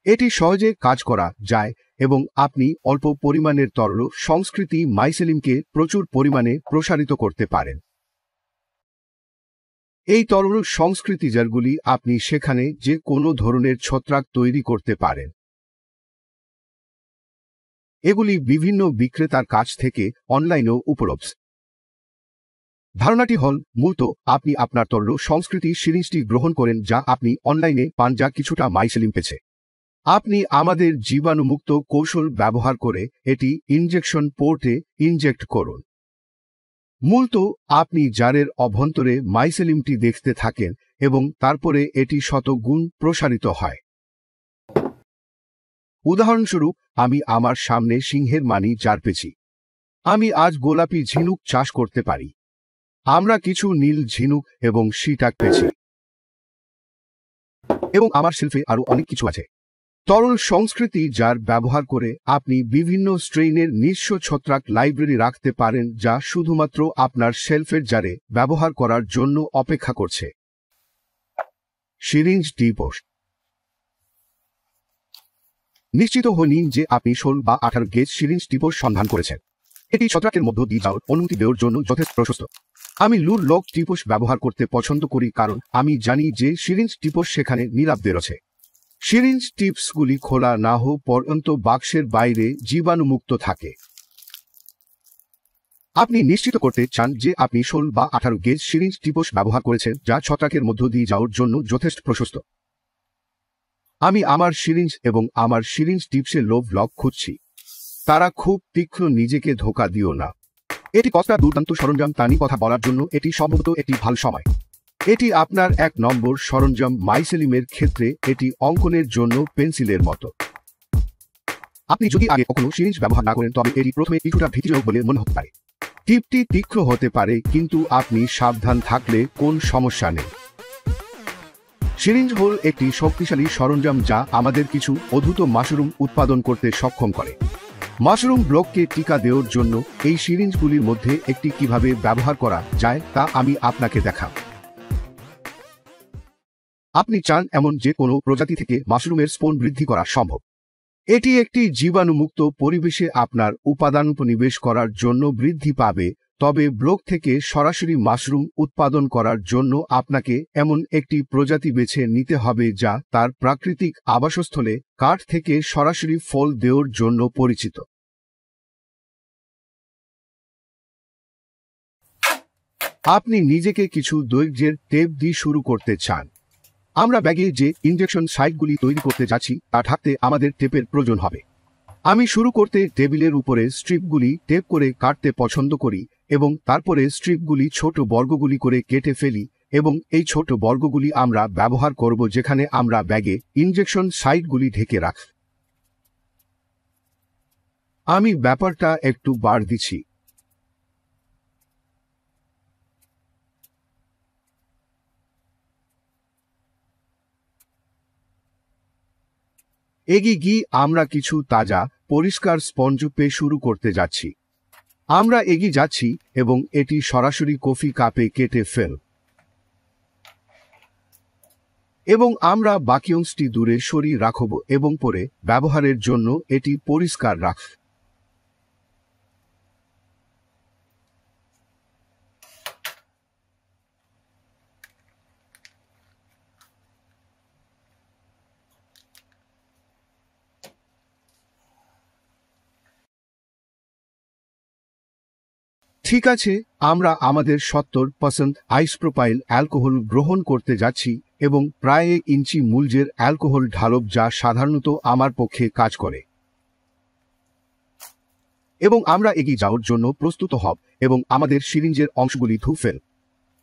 এটি সহজে কাজ করা যায় এবং আপনি অল্প পরিমাণের তরল সংস্কৃতি মাইসেলিমকে প্রচুর পরিমাণে প্রসারিত করতে পারেন। এই তরল সংস্কৃতি জারগুলি আপনি সেখানে যে কোনো ধরনের ছত্রাক তৈরি করতে পারেন। এগুলি বিভিন্ন বিক্রেতার কাছ থেকে অনলাইনেও উপলব্ধ। ধারণাটি হল মূলত আপনি আপনার তরল সংস্কৃতি সিরিঞ্জটি গ্রহণ করেন যা আপনি অনলাইনে পান, যা কিছুটা মাইসেলিম পেয়েছে। আপনি আমাদের জীবাণুমুক্ত কৌশল ব্যবহার করে এটি ইনজেকশন পোর্টে ইনজেক্ট করুন। মূলত আপনি জারের অভ্যন্তরে মাইসেলিমটি দেখতে থাকেন এবং তারপরে এটি শতগুণ প্রসারিত হয়। উদাহরণস্বরূপ, আমি আমার সামনে সিংহের মানি জার পেয়েছি। আমি আজ গোলাপি ঝিনুক চাষ করতে পারি। আমরা কিছু নীল ঝিনুক এবং শিটাক পেয়েছি এবং আমার শেলফে আরও অনেক কিছু আছে। তরল সংস্কৃতি জার ব্যবহার করে আপনি বিভিন্ন স্ট্রেইনের নিঃস্ব ছত্রাক লাইব্রেরি রাখতে পারেন যা শুধুমাত্র আপনার শেলফের জারে ব্যবহার করার জন্য অপেক্ষা করছে। সিরিঞ্জ ডিপোস, নিশ্চিত হয়ে নিন যে আপনি 16 বা 18 গেজ সিরিঞ্জ ডিপোস সন্ধান করেছেন। এটি ছত্রাকের মধ্য দিয়ে যাওয়ার অনুমতি দেওয়ার জন্য যথেষ্ট প্রশস্ত। আমি লুর লক ডিপোস ব্যবহার করতে পছন্দ করি কারণ আমি জানি যে সিরিঞ্জ ডিপোস সেখানে নিরাপদে রয়েছে। সিরিঞ্জ টিপসগুলি খোলা না হওয়া পর্যন্ত বাক্সের বাইরে জীবাণুমুক্ত থাকে। আপনি নিশ্চিত করতে চান যে আপনি 16 বা 18 গেজ সিরিঞ্জ টিপস ব্যবহার করেছেন যা ছত্রাকের মধ্য দিয়ে যাওয়ার জন্য যথেষ্ট প্রশস্ত। আমি আমার সিরিঞ্জ এবং আমার সিরিঞ্জ টিপসের লোভ লক খুঁজছি। তারা খুব তীক্ষ্ণ, নিজেকে ধোঁকা দিও না। এটি কতটা দুর্দান্ত সরঞ্জাম তা নিয়ে কথা বলার জন্য এটি সম্ভবত একটি ভালো সময়। এটি আপনার 1 নম্বর সরঞ্জাম। মাইসেলিমের ক্ষেত্রে এটি অঙ্কনের জন্য পেন্সিলের মতো। আপনি যদি আগে কখনো সিরিঞ্জ ব্যবহার না করেন তবে এটি প্রথমে কিছুটা ভীতিজনক বলে মনে হতে পারে। টিপটি তীক্ষ্ণ হতে পারে, কিন্তু আপনি সাবধান থাকলে কোন সমস্যা নেই। সিরিঞ্জ হল একটি শক্তিশালী সরঞ্জাম যা আমাদের কিছু অদ্ভুত মাশরুম উৎপাদন করতে সক্ষম করে। মাশরুম ব্লককে টিকা দেওয়ার জন্য এই সিরিঞ্জগুলির মধ্যে একটি কিভাবে ব্যবহার করা যায় তা আমি আপনাকে দেখাব। আপনি চান এমন যে কোনো প্রজাতি থেকে মাশরুমের স্পোন বৃদ্ধি করা সম্ভব। এটি একটি জীবাণুমুক্ত পরিবেশে আপনার উপাদান উপনিবেশ করার জন্য বৃদ্ধি পাবে, তবে ব্লক থেকে সরাসরি মাশরুম উৎপাদন করার জন্য আপনাকে এমন একটি প্রজাতি বেছে নিতে হবে যা তার প্রাকৃতিক আবাসস্থলে কাঠ থেকে সরাসরি ফল দেওয়ার জন্য পরিচিত। আপনি নিজেকে কিছু দৈর্ঘ্যের টেপ দিয়ে শুরু করতে চান। আমরা ব্যাগে যে ইনজেকশন সাইটগুলি তৈরি করতে যাচ্ছি তা ঢাকতে আমাদের টেপের প্রয়োজন হবে। আমি শুরু করতে টেবিলের উপরে স্ট্রিপগুলি টেপ করে কাটতে পছন্দ করি এবং তারপরে স্ট্রিপগুলি ছোট বর্গগুলি করে কেটে ফেলি এবং এই ছোট বর্গগুলি আমরা ব্যবহার করব যেখানে আমরা ব্যাগে ইনজেকশন সাইটগুলি ঢেকে রাখ। আমি ব্যাপারটা একটু বাড় দিচ্ছি। এগিয়ে গিয়ে আমরা কিছু তাজা পরিষ্কার স্পঞ্জ পেয়ে শুরু করতে যাচ্ছি। আমরা এগিয়ে যাচ্ছি এবং এটি সরাসরি কফি কাপে কেটে ফেল এবং আমরা বাকি অংশটি দূরে সরিয়ে রাখব এবং পরে ব্যবহারের জন্য এটি পরিষ্কার রাখ। ঠিক আছে, আমরা আমাদের 70% আইসোপ্রোপাইল অ্যালকোহল গ্রহণ করতে যাচ্ছি এবং প্রায় 1 ইঞ্চি মূল্যের অ্যালকোহল ঢালব যা সাধারণত আমার পক্ষে কাজ করে এবং আমরা এগিয়ে যাওয়ার জন্য প্রস্তুত হব এবং আমাদের সিরিঞ্জের অংশগুলি ধুয়ে ফেল।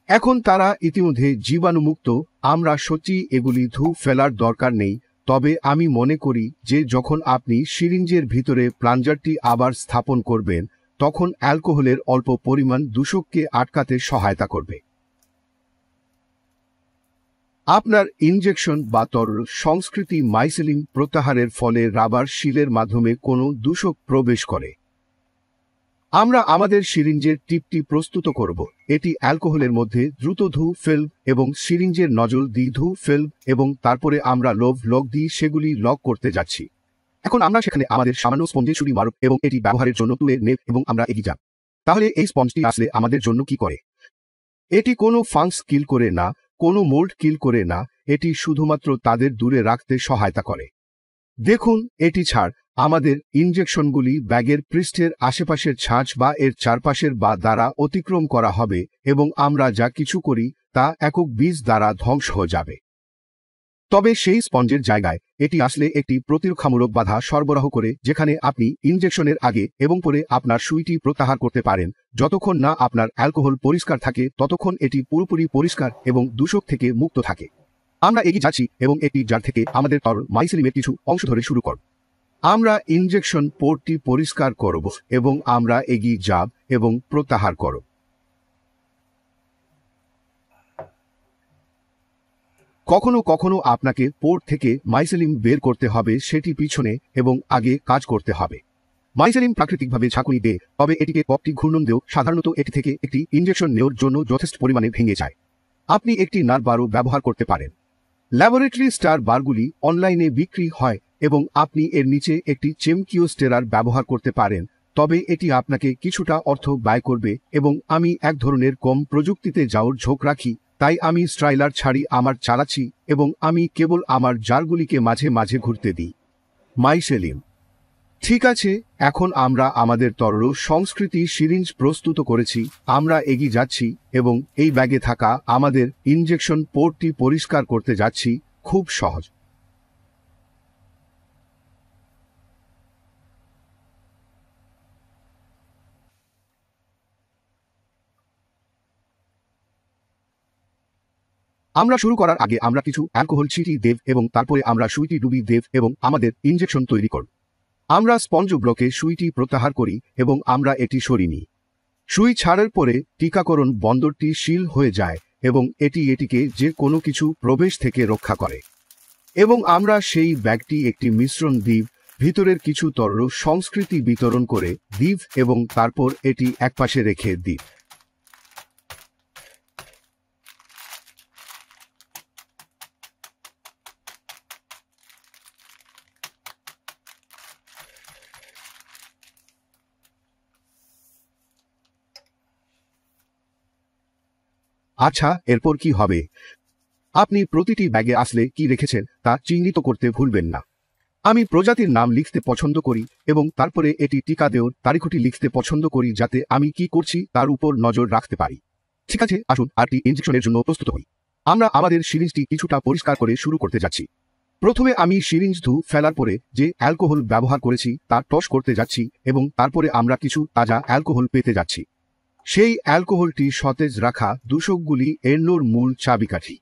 এখন তারা ইতিমধ্যে জীবাণুমুক্ত, আমরা সত্যি এগুলি ধুয়ে ফেলার দরকার নেই, তবে আমি মনে করি যে যখন আপনি সিরিঞ্জের ভিতরে প্লাঞ্জারটি আবার স্থাপন করবেন তখন অ্যালকোহলের অল্প পরিমাণ দূষককে আটকাতে সহায়তা করবে। আপনার ইনজেকশন বা তরল সংস্কৃতি মাইসেলিন প্রত্যাহারের ফলে রাবার শিলের মাধ্যমে কোনো দূষক প্রবেশ করে। আমরা আমাদের সিরিঞ্জের টিপটি প্রস্তুত করব। এটি অ্যালকোহলের মধ্যে দ্রুত ধুয়ে ফেল এবং সিরিঞ্জের নজল দিয়ে ধুয়ে ফেল এবং তারপরে আমরা লোভ লক দিয়ে সেগুলি লক করতে যাচ্ছি। এখন আমরা সেখানে আমাদের সামান্য স্পঞ্জে ছুরি মারব এবং এটি ব্যবহারের জন্য তুলে নেব এবং আমরা এগিয়ে যাব। তাহলে এই স্পঞ্জটি আসলে আমাদের জন্য কি করে? এটি কোনো ফাঙ্গস কিল করে না, কোনো মোল্ড কিল করে না, এটি শুধুমাত্র তাদের দূরে রাখতে সহায়তা করে। দেখুন, এটি ছাড় আমাদের ইনজেকশনগুলি ব্যাগের পৃষ্ঠের আশেপাশের ছাঁচ বা এর চারপাশের বা দ্বারা অতিক্রম করা হবে এবং আমরা যা কিছু করি তা একক বীজ দ্বারা ধ্বংস হয়ে যাবে। তবে সেই স্পঞ্জের জায়গায় এটি আসলে একটি প্রতিরক্ষামূলক বাধা সরবরাহ করে যেখানে আপনি ইনজেকশনের আগে এবং পরে আপনার সুইটি প্রত্যাহার করতে পারেন। যতক্ষণ না আপনার অ্যালকোহল পরিষ্কার থাকে ততক্ষণ এটি পুরোপুরি পরিষ্কার এবং দূষক থেকে মুক্ত থাকে। আমরা এগিয়ে যাচ্ছি এবং একটি জার থেকে আমাদের তরল মাইসেলিমের কিছু অংশ ধরে শুরু করব। আমরা ইনজেকশন পোর্টটি পরিষ্কার করব এবং আমরা এগিয়ে যাব এবং প্রত্যাহার করব। কখনো কখনো আপনাকে পোর্ট থেকে মাইসেলিম বের করতে হবে, সেটি পিছনে এবং আগে কাজ করতে হবে। মাইসেলিম প্রাকৃতিকভাবে ঝাঁকুনি দেয়, তবে এটিকে কপটি ঘূর্ণন দেও সাধারণত এটি থেকে একটি ইনজেকশন নেওয়ার জন্য যথেষ্ট পরিমাণে ভেঙে যায়। আপনি একটি নাট বারও ব্যবহার করতে পারেন। ল্যাবরেটরি স্টার বারগুলি অনলাইনে বিক্রি হয় এবং আপনি এর নিচে একটি চেমকিও স্টেরার ব্যবহার করতে পারেন, তবে এটি আপনাকে কিছুটা অর্থ ব্যয় করবে এবং আমি এক ধরনের কম প্রযুক্তিতে যাওয়ার ঝোঁক রাখি, তাই আমি স্ট্রাইলার ছাড়ি আমার চালাচ্ছি এবং আমি কেবল আমার জারগুলিকে মাঝে মাঝে ঘুরতে দিই। মাইসেলিম ঠিক আছে, এখন আমরা আমাদের তরল সংস্কৃতি সিরিঞ্জ প্রস্তুত করেছি। আমরা এগিয়ে যাচ্ছি এবং এই ব্যাগে থাকা আমাদের ইনজেকশন পোর্টটি পরিষ্কার করতে যাচ্ছি। খুব সহজ। আমরা শুরু করার আগে আমরা কিছু অ্যালকোহল ছিটিয়ে দেব এবং তারপরে আমরা সুইটি ডুবিয়ে দেব এবং আমাদের ইনজেকশন তৈরি করব। আমরা স্পঞ্জ ব্লকে সুইটি প্রত্যাহার করি এবং আমরা এটি সরিয়ে নিই। সুই ছাড়ার পরে টিকাকরণ বন্দরটি সিল হয়ে যায় এবং এটিকে যে কোনো কিছু প্রবেশ থেকে রক্ষা করে এবং আমরা সেই ব্যাগটি একটি মিশ্রণ দ্বীপ ভিতরের কিছু তরল সংস্কৃতি বিতরণ করে দ্বীপ এবং তারপর এটি একপাশে রেখে দ্বীপ। আচ্ছা, এরপর কি হবে? আপনি প্রতিটি ব্যাগে আসলে কি রেখেছেন তা চিহ্নিত করতে ভুলবেন না। আমি প্রজাতির নাম লিখতে পছন্দ করি এবং তারপরে এটি টিকা দেওয়ার তারিখটি লিখতে পছন্দ করি যাতে আমি কি করছি তার উপর নজর রাখতে পারি। ঠিক আছে, আসুন আরটি ইনজেকশনের জন্য প্রস্তুত হই। আমরা আমাদের সিরিঞ্জটি কিছুটা পরিষ্কার করে শুরু করতে যাচ্ছি। প্রথমে আমি সিরিঞ্জ ফেলার পরে যে অ্যালকোহল ব্যবহার করেছি তা টস করতে যাচ্ছি এবং তারপরে আমরা কিছু তাজা অ্যালকোহল পেতে যাচ্ছি। সেই অ্যালকোহলটি সতেজ রাখা দূষকগুলি এড়নোর মূল চাবিকাঠি।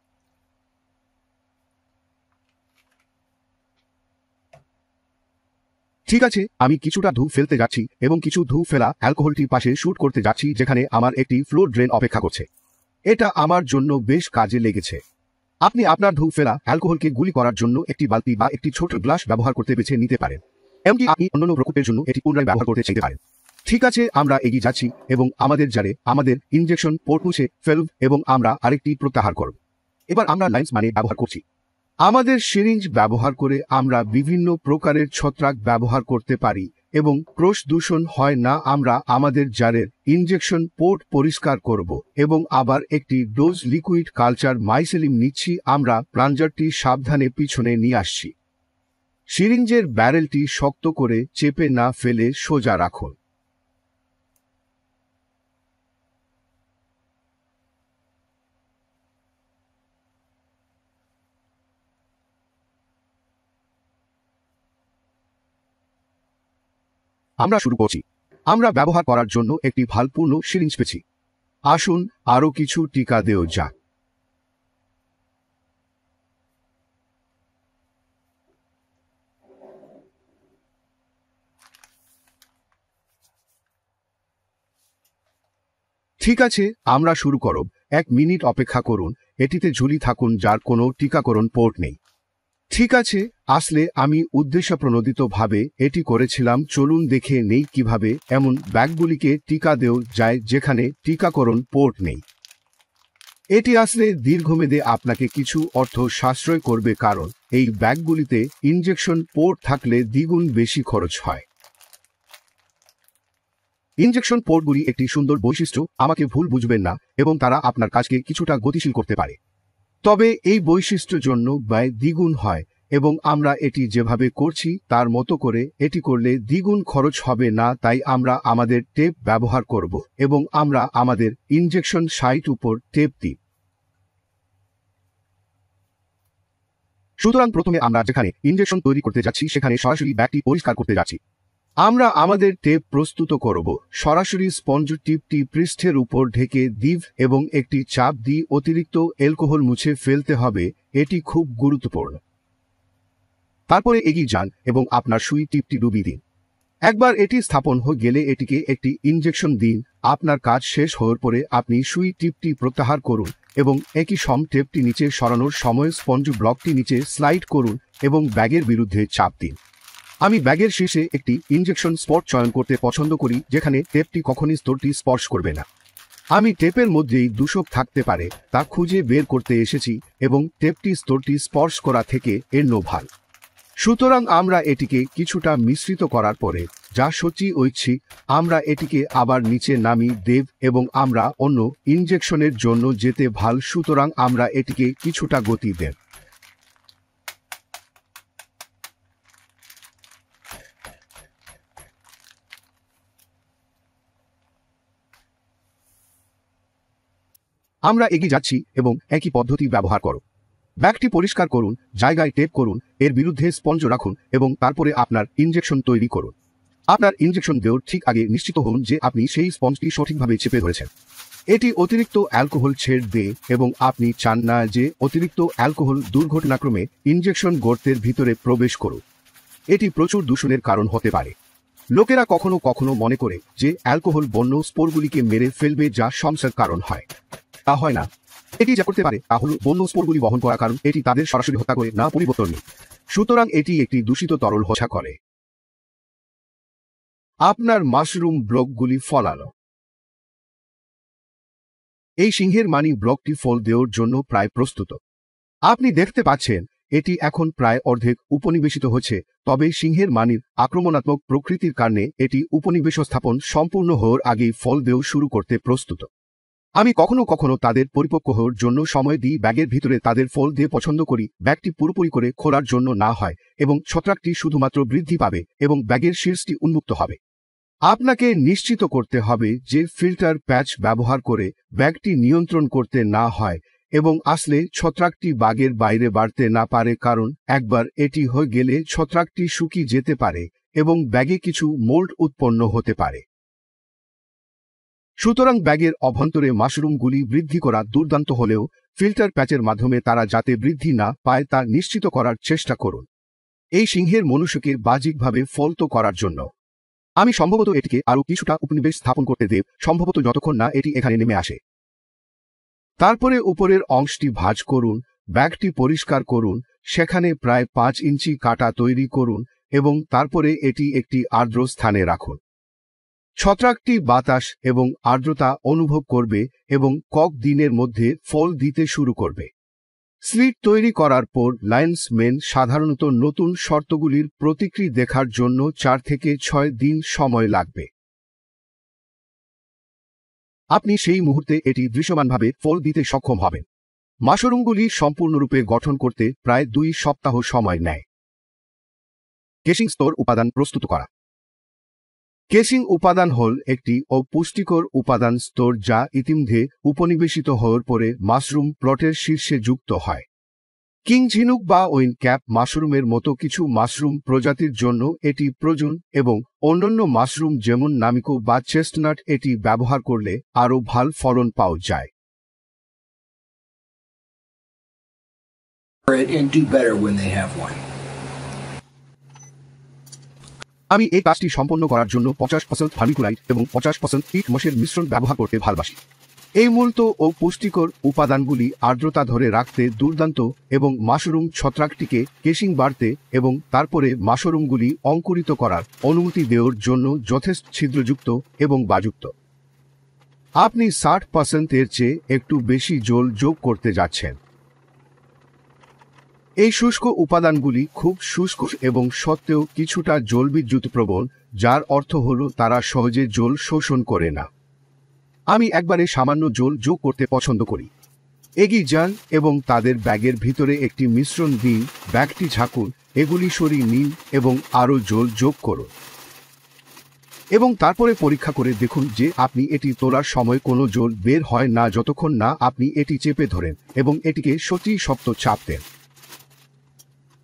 ঠিক আছে, আমি কিছুটা ফেলতে যাচ্ছি এবং কিছু ফেলা অ্যালকোহলটি পাশে শুট করতে যাচ্ছি যেখানে আমার একটি ফ্লোর ড্রেন অপেক্ষা করছে। এটা আমার জন্য বেশ কাজে লেগেছে। আপনি আপনার ফেলা অ্যালকোহলকে গুলি করার জন্য একটি বালতি বা একটি ছোট গ্লাস ব্যবহার করতে বেছে নিতে পারেন। এমনকি আপনি অন্যান্য প্রকল্পের জন্য এটি পুনরায় ব্যবহার করতে চাইতে পারেন। ঠিক আছে, আমরা এগিয়ে যাচ্ছি এবং আমাদের জারে আমাদের ইনজেকশন পোর্ট মুছে ফেলব এবং আমরা আরেকটি প্রত্যাহার করব। এবার আমরা লাইন্স ব্যবহার করছি। আমাদের সিরিঞ্জ ব্যবহার করে আমরা বিভিন্ন প্রকারের ছত্রাক ব্যবহার করতে পারি এবং ক্রস দূষণ হয় না। আমরা আমাদের জারের ইনজেকশন পোর্ট পরিষ্কার করব এবং আবার একটি ডোজ লিকুইড কালচার মাইসেলিম নিচ্ছি। আমরা প্লাঞ্জারটি সাবধানে পিছনে নিয়ে আসছি। সিরিঞ্জের ব্যারেলটি শক্ত করে চেপে না ফেলে সোজা রাখুন। আমরা শুরু করছি। আমরা ব্যবহার করার জন্য একটি ভালপূর্ণ সিরিঞ্জ পেয়েছি। আসুন আরও কিছু টিকা দেওয়া যাক। ঠিক আছে, আমরা শুরু করব। 1 মিনিট অপেক্ষা করুন। এটিতে ঝুলি থাকুন যার কোনো টিকাকরণ পোর্ট নেই। ঠিক আছে, আসলে আমি উদ্দেশ্যপ্রণোদিতভাবে এটি করেছিলাম। চলুন দেখে নেই কিভাবে এমন ব্যাগগুলিকে টিকা দেওয়া যায় যেখানে টিকাকরণ পোর্ট নেই। এটি আসলে দীর্ঘমেয়াদে আপনাকে কিছু অর্থ সাশ্রয় করবে কারণ এই ব্যাগগুলিতে ইনজেকশন পোর্ট থাকলে দ্বিগুণ বেশি খরচ হয়। ইনজেকশন পোর্টগুলি একটি সুন্দর বৈশিষ্ট্য, আমাকে ভুল বুঝবেন না, এবং তারা আপনার কাজকে কিছুটা গতিশীল করতে পারে। তবে এই বৈশিষ্ট্যের জন্য ব্যয় দ্বিগুণ হয় এবং আমরা এটি যেভাবে করছি তার মতো করে এটি করলে দ্বিগুণ খরচ হবে না। তাই আমরা আমাদের টেপ ব্যবহার করব এবং আমরা আমাদের ইনজেকশন সাইট উপর টেপ দিই। সুতরাং প্রথমে আমরা যেখানে ইনজেকশন তৈরি করতে যাচ্ছি সেখানে সরাসরি ব্যাগটি পরিষ্কার করতে যাচ্ছি। আমরা আমাদের টেপ প্রস্তুত করব। সরাসরি স্পঞ্জ টিপটি পৃষ্ঠের উপর ঢেকে দিই এবং একটি চাপ দিয়ে অতিরিক্ত অ্যালকোহল মুছে ফেলতে হবে। এটি খুব গুরুত্বপূর্ণ। তারপরে এগিয়ে যান এবং আপনার সুই টিপটি ডুবিয়ে দিন। একবার এটি স্থাপন হয়ে গেলে এটিকে একটি ইনজেকশন দিন। আপনার কাজ শেষ হওয়ার পরে আপনি সুই টিপটি প্রত্যাহার করুন এবং একই সম টেপটি নিচে সরানোর সময় স্পঞ্জ ব্লকটি নিচে স্লাইড করুন এবং ব্যাগের বিরুদ্ধে চাপ দিন। আমি ব্যাগের শীর্ষে একটি ইনজেকশন স্পট চয়ন করতে পছন্দ করি যেখানে টেপটি কখনই স্তরটি স্পর্শ করবে না। আমি টেপের মধ্যেই দূষক থাকতে পারে তা খুঁজে বের করতে এসেছি এবং টেপটি স্তরটি স্পর্শ করা থেকে এড়ানো ভালো। সুতরাং আমরা এটিকে কিছুটা মিশ্রিত করার পরে যা সত্যি ঐচ্ছিক আমরা এটিকে আবার নিচে নামিয়ে দেব এবং আমরা অন্য ইনজেকশনের জন্য যেতে ভাল। সুতরাং আমরা এটিকে কিছুটা গতি দেব। আমরা এগিয়ে যাচ্ছি এবং একই পদ্ধতি ব্যবহার করো। ব্যাগটি পরিষ্কার করুন, জায়গায় টেপ করুন, এর বিরুদ্ধে স্পঞ্জ রাখুন এবং তারপরে আপনার ইনজেকশন তৈরি করুন। আপনার ইনজেকশন দেওয়ার ঠিক আগে নিশ্চিত হন যে আপনি সেই স্পঞ্জটি সঠিকভাবে চেপে ধরেছেন। এটি অতিরিক্ত অ্যালকোহল ছেড়ে দেয় এবং আপনি চান না যে অতিরিক্ত অ্যালকোহল দুর্ঘটনাক্রমে ইনজেকশন গর্তের ভিতরে প্রবেশ করুক। এটি প্রচুর দূষণের কারণ হতে পারে। লোকেরা কখনো কখনো মনে করে যে অ্যালকোহল বন্য স্পোরগুলিকে মেরে ফেলবে, যা সমস্যার কারণ হয়। তা হয় না। এটি যা করতে পারে তা হল বন্য স্পোরগুলি বহন করা, কারণ এটি তাদের সরাসরি হত্যা করে না পরিবর্তন নেই। সুতরাং এটি একটি দূষিত তরল হত্যা করে। আপনার মাশরুম ব্লকগুলি ফলানো। এই সিংহের মানি ব্লকটি ফল দেওয়ার জন্য প্রায় প্রস্তুত। আপনি দেখতে পাচ্ছেন এটি এখন প্রায় অর্ধেক উপনিবেশিত হচ্ছে, তবে সিংহের মানির আক্রমণাত্মক প্রকৃতির কারণে এটি উপনিবেশ স্থাপন সম্পূর্ণ হওয়ার আগেই ফল দেওয়া শুরু করতে প্রস্তুত। আমি কখনো কখনো তাদের পরিপক্ক হওয়ার জন্য সময় দিই, ব্যাগের ভিতরে তাদের ফল দিয়ে পছন্দ করি ব্যাগটি পুরোপুরি করে খোলার জন্য না হয় এবং ছত্রাকটি শুধুমাত্র বৃদ্ধি পাবে এবং ব্যাগের শীর্ষটি উন্মুক্ত হবে। আপনাকে নিশ্চিত করতে হবে যে ফিল্টার প্যাচ ব্যবহার করে ব্যাগটি নিয়ন্ত্রণ করতে না হয় এবং আসলে ছত্রাকটি ব্যাগের বাইরে বাড়তে না পারে, কারণ একবার এটি হয়ে গেলে ছত্রাকটি শুকিয়ে যেতে পারে এবং ব্যাগে কিছু মোল্ড উৎপন্ন হতে পারে। সুতরাং ব্যাগের অভ্যন্তরে মাশরুমগুলি বৃদ্ধি করা দুর্দান্ত হলেও ফিল্টার প্যাচের মাধ্যমে তারা যাতে বৃদ্ধি না পায় তা নিশ্চিত করার চেষ্টা করুন। এই সিংহের মনুষ্যকে বাহ্যিকভাবে ফলত করার জন্য আমি সম্ভবত এটিকে আরও কিছুটা উপনিবেশ স্থাপন করতে দেব, সম্ভবত যতক্ষণ না এটি এখানে নেমে আসে। তারপরে উপরের অংশটি ভাঁজ করুন, ব্যাগটি পরিষ্কার করুন, সেখানে প্রায় 5 ইঞ্চি কাটা তৈরি করুন এবং তারপরে এটি একটি আর্দ্র স্থানে রাখুন। ছত্রাকটি বাতাস এবং আর্দ্রতা অনুভব করবে এবং কয়েক দিনের মধ্যে ফল দিতে শুরু করবে। স্লিট তৈরি করার পর লাইন্সম্যান সাধারণত নতুন শর্তগুলির প্রতিক্রিয়া দেখার জন্য 4 থেকে 6 দিন সময় লাগবে। আপনি সেই মুহূর্তে এটি দৃশ্যমানভাবে ফল দিতে সক্ষম হবেন। মাশরুমগুলি সম্পূর্ণরূপে গঠন করতে প্রায় 2 সপ্তাহ সময় নেয়। কেশিং স্তর উপাদান প্রস্তুত করা। কেশিং উপাদান হল একটি অপুষ্টিকর উপাদান স্তর যা ইতিমধ্যে উপনিবেশিত হওয়ার পরে মাশরুম প্লটের শীর্ষে যুক্ত হয়। কিং ঝিনুক বা ওয়েন ক্যাপ মাশরুমের মতো কিছু মাশরুম প্রজাতির জন্য এটি প্রয়োজন এবং অন্যান্য মাশরুম যেমন নামিকো বা চেস্টনাট এটি ব্যবহার করলে আরও ভাল ফলন পাওয়া যায়। And do better when they have one. আমি এই কাজটি সম্পন্ন করার জন্য 50% ভার্মিকুলাইট এবং 50% ইট মশের মিশ্রণ ব্যবহার করতে ভালোবাসি। এই মূলত ও পুষ্টিকর উপাদানগুলি আর্দ্রতা ধরে রাখতে দুর্দান্ত এবং মাশরুম ছত্রাকটিকে কেশিং বাড়তে এবং তারপরে মাশরুমগুলি অঙ্কুরিত করার অনুমতি দেওয়ার জন্য যথেষ্ট ছিদ্রযুক্ত এবং বাযুক্ত। আপনি 60% এর চেয়ে একটু বেশি জল যোগ করতে যাচ্ছেন। এই শুষ্ক উপাদানগুলি খুব শুষ্ক এবং সত্ত্বেও কিছুটা জলবিদ্যুৎ প্রবণ, যার অর্থ হল তারা সহজে জল শোষণ করে না। আমি একবারে সামান্য জল যোগ করতে পছন্দ করি। এগিয়ে যান এবং তাদের ব্যাগের ভিতরে একটি মিশ্রণ দিন, ব্যাগটি ঝাঁকুন, এগুলি সরিয়ে নিন এবং আরও জল যোগ করুন এবং তারপরে পরীক্ষা করে দেখুন যে আপনি এটি তোলার সময় কোনো জল বের হয় না যতক্ষণ না আপনি এটি চেপে ধরেন এবং এটিকে সত্যিই শক্ত চাপ দেন।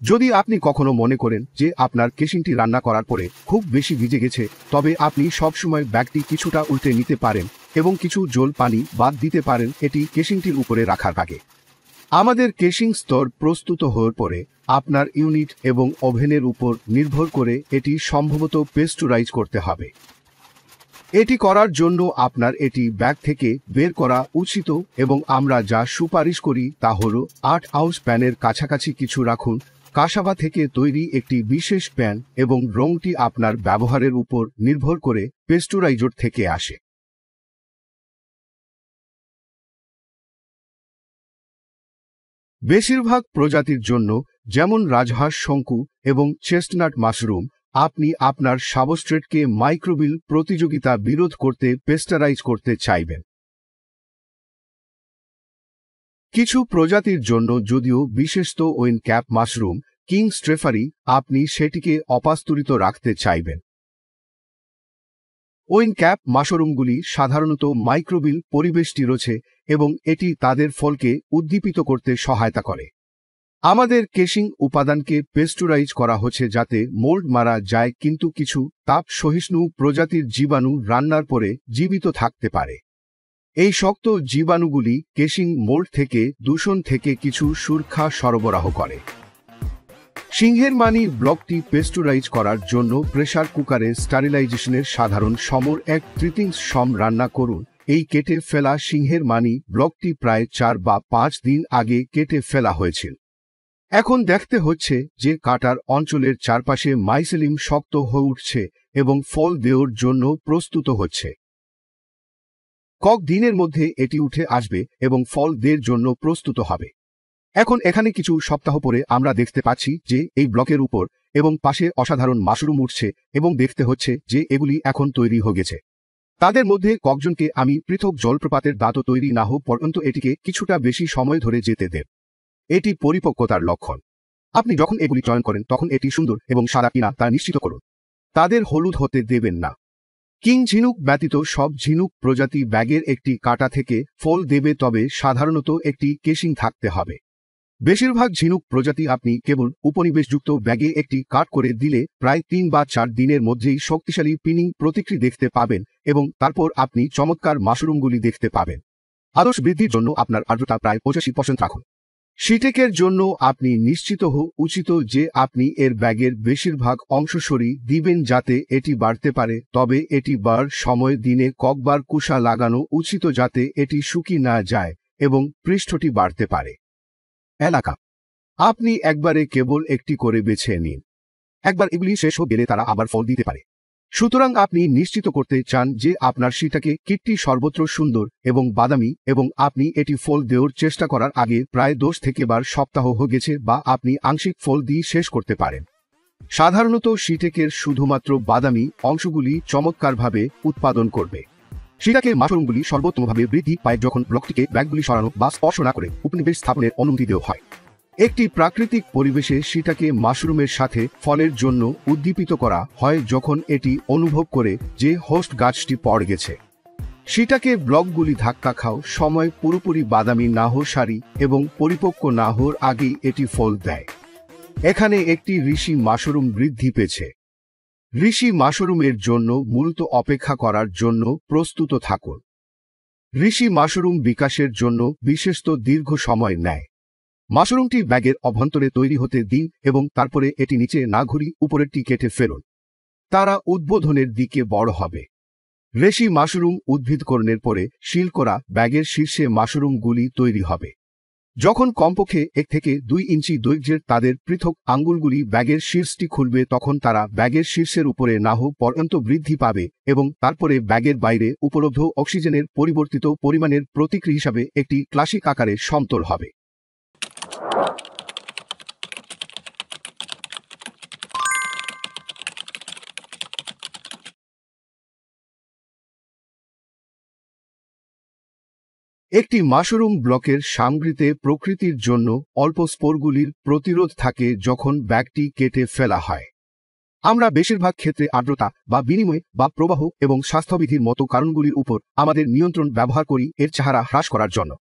যদি আপনি কখনো মনে করেন যে আপনার কেশিংটি রান্না করার পরে খুব বেশি ভিজে গেছে, তবে আপনি সবসময় ব্যাগটি কিছুটা উল্টে নিতে পারেন এবং কিছু জল পানি বাদ দিতে পারেন এটি কেশিংটির উপরে রাখার আগে। আমাদের কেশিং স্তর প্রস্তুত হওয়ার পরে আপনার ইউনিট এবং ওভেনের উপর নির্ভর করে এটি সম্ভবত পেস্টুরাইজ করতে হবে। এটি করার জন্য আপনার এটি ব্যাগ থেকে বের করা উচিত এবং আমরা যা সুপারিশ করি তা হল 8 আউন্স প্যানের কাছাকাছি কিছু রাখুন। কাসাবা থেকে তৈরি একটি বিশেষ প্যান এবং রংটি আপনার ব্যবহারের উপর নির্ভর করে পেস্টুরাইজার থেকে আসে। বেশিরভাগ প্রজাতির জন্য, যেমন রাজহাঁস, শঙ্কু এবং চেস্টনাট মাশরুম, আপনি আপনার সাবস্ট্রেটকে মাইক্রোবিল প্রতিযোগিতা বিরোধ করতে পেস্টারাইজ করতে চাইবেন। কিছু প্রজাতির জন্য, যদিও বিশেষত ওয়েন ক্যাপ মাশরুম, কিং স্ট্রেফারি, আপনি সেটিকে অপাস্তুরিত রাখতে চাইবেন। ওয়েন ক্যাপ মাশরুমগুলি সাধারণত মাইক্রোবিল পরিবেশটি রয়েছে এবং এটি তাদের ফলকে উদ্দীপিত করতে সহায়তা করে। আমাদের কেশিং উপাদানকে পেস্টুরাইজ করা হচ্ছে যাতে মোল্ড মারা যায়, কিন্তু কিছু তাপ সহিষ্ণু প্রজাতির জীবাণু রান্নার পরে জীবিত থাকতে পারে। এই শক্ত জীবাণুগুলি কেশিং মোল্ড থেকে দূষণ থেকে কিছু সুরক্ষা সরবরাহ করে। সিংহের মানি ব্লকটি পেস্টুরাইজ করার জন্য প্রেসার কুকারে স্টারিলাইজেশনের সাধারণ সমর 1/3 রান্না করুন। এই কেটে ফেলা সিংহের মানি ব্লকটি প্রায় 4 বা 5 দিন আগে কেটে ফেলা হয়েছিল। এখন দেখতে হচ্ছে যে কাটার অঞ্চলের চারপাশে মাইসেলিম শক্ত হয়ে উঠছে এবং ফল দেওয়ার জন্য প্রস্তুত হচ্ছে। কক দিনের মধ্যে এটি উঠে আসবে এবং ফল দেওয়ার জন্য প্রস্তুত হবে। এখন এখানে কিছু সপ্তাহ পরে আমরা দেখতে পাচ্ছি যে এই ব্লকের উপর এবং পাশে অসাধারণ মাশরুম উঠছে এবং দেখতে হচ্ছে যে এগুলি এখন তৈরি হয়ে গেছে। তাদের মধ্যে কয়েকজনকে আমি পৃথক জলপ্রপাতের দাঁতও তৈরি না হোক পর্যন্ত এটিকে কিছুটা বেশি সময় ধরে যেতে দেব। এটি পরিপক্কতার লক্ষণ। আপনি যখন এগুলি চয়ন করেন তখন এটি সুন্দর এবং সাদা কিনা তা নিশ্চিত করুন। তাদের হলুদ হতে দেবেন না। কিং ঝিনুক ব্যতীত সব ঝিনুক প্রজাতি ব্যাগের একটি কাটা থেকে ফল দেবে, তবে সাধারণত একটি কেশিং থাকতে হবে। বেশিরভাগ ঝিনুক প্রজাতি আপনি কেবল উপনিবেশযুক্ত ব্যাগে একটি কাট করে দিলে প্রায় 3 বা 4 দিনের মধ্যেই শক্তিশালী পিনিং প্রতিক্রিয়া দেখতে পাবেন এবং তারপর আপনি চমৎকার মাশরুমগুলি দেখতে পাবেন। আদর্শ বৃদ্ধির জন্য আপনার আর্দ্রতা প্রায় 85% রাখুন। শিটেকের জন্য আপনি নিশ্চিত হওয়া উচিত যে আপনি এর ব্যাগের বেশিরভাগ অংশ সরিয়ে দিবেন যাতে এটি বাড়তে পারে, তবে এটি বার সময় দিনে কয়েকবার কুশা লাগানো উচিত যাতে এটি শুকিয়ে না যায় এবং পৃষ্ঠটি বাড়তে পারে। এলাকা আপনি একবারে কেবল একটি করে বেছে নিন। একবার এগুলি শেষ হয়ে গেলে তারা আবার ফল দিতে পারে। সুতরাং আপনি নিশ্চিত করতে চান যে আপনার শিটাকে কিটটি সর্বত্র সুন্দর এবং বাদামি এবং আপনি এটি ফল দেওয়ার চেষ্টা করার আগে প্রায় 10 থেকে 12 সপ্তাহ হয়ে গেছে বা আপনি আংশিক ফল দিয়ে শেষ করতে পারেন। সাধারণত শিটেকের শুধুমাত্র বাদামি অংশগুলি চমৎকারভাবে উৎপাদন করবে। শিটাকের মাশরুমগুলি সর্বোত্তমভাবে বৃদ্ধি পায় যখন ব্লকটিকে ব্যাগগুলি সরানো বা স্পর্শ না করে উপনিবেশ স্থাপনের অনুমতি দেওয়া হয়। একটি প্রাকৃতিক পরিবেশে শিটাকে মাশরুমের সাথে ফলের জন্য উদ্দীপিত করা হয় যখন এটি অনুভব করে যে হোস্ট গাছটি পড়ে গেছে। শিটাকের ব্লকগুলি ধাক্কা খাও সময় পুরোপুরি বাদামি না হওয়ার সারি এবং পরিপক্ক না হওয়ার আগেই এটি ফল দেয়। এখানে একটি ঋষি মাশরুম বৃদ্ধি পেয়েছে। ঋষি মাশরুমের জন্য মূলত অপেক্ষা করার জন্য প্রস্তুত থাকুন। ঋষি মাশরুম বিকাশের জন্য বিশেষত দীর্ঘ সময় নেয়। মাশরুমটি ব্যাগের অভ্যন্তরে তৈরি হতে দিন এবং তারপরে এটি নিচে না ঘুরিয়ে উপরেরটি কেটে ফেলুন। তারা উদ্বোধনের দিকে বড় হবে। ঋষি মাশরুম উদ্ভিদকরণের পরে শিল করা ব্যাগের শীর্ষে মাশরুমগুলি তৈরি হবে। যখন কমপক্ষে 1 থেকে 2 ইঞ্চি দৈর্ঘ্যের তাদের পৃথক আঙ্গুলগুলি ব্যাগের শীর্ষটি খুলবে, তখন তারা ব্যাগের শীর্ষের উপরে না হোক পর্যন্ত বৃদ্ধি পাবে এবং তারপরে ব্যাগের বাইরে উপলব্ধ অক্সিজেনের পরিবর্তিত পরিমাণের প্রতিক্রিয়া হিসাবে একটি ক্লাসিক আকারে সমতল হবে। একটি মাশরুম ব্লকের সামগ্রীতে প্রকৃতির জন্য অল্প স্পোরগুলির প্রতিরোধ থাকে যখন ব্যাগটি কেটে ফেলা হয়। আমরা বেশিরভাগ ক্ষেত্রে আর্দ্রতা বা বিনিময় বা প্রবাহ এবং স্বাস্থ্যবিধির মতো কারণগুলির উপর আমাদের নিয়ন্ত্রণ ব্যবহার করি এর চেহারা হ্রাস করার জন্য।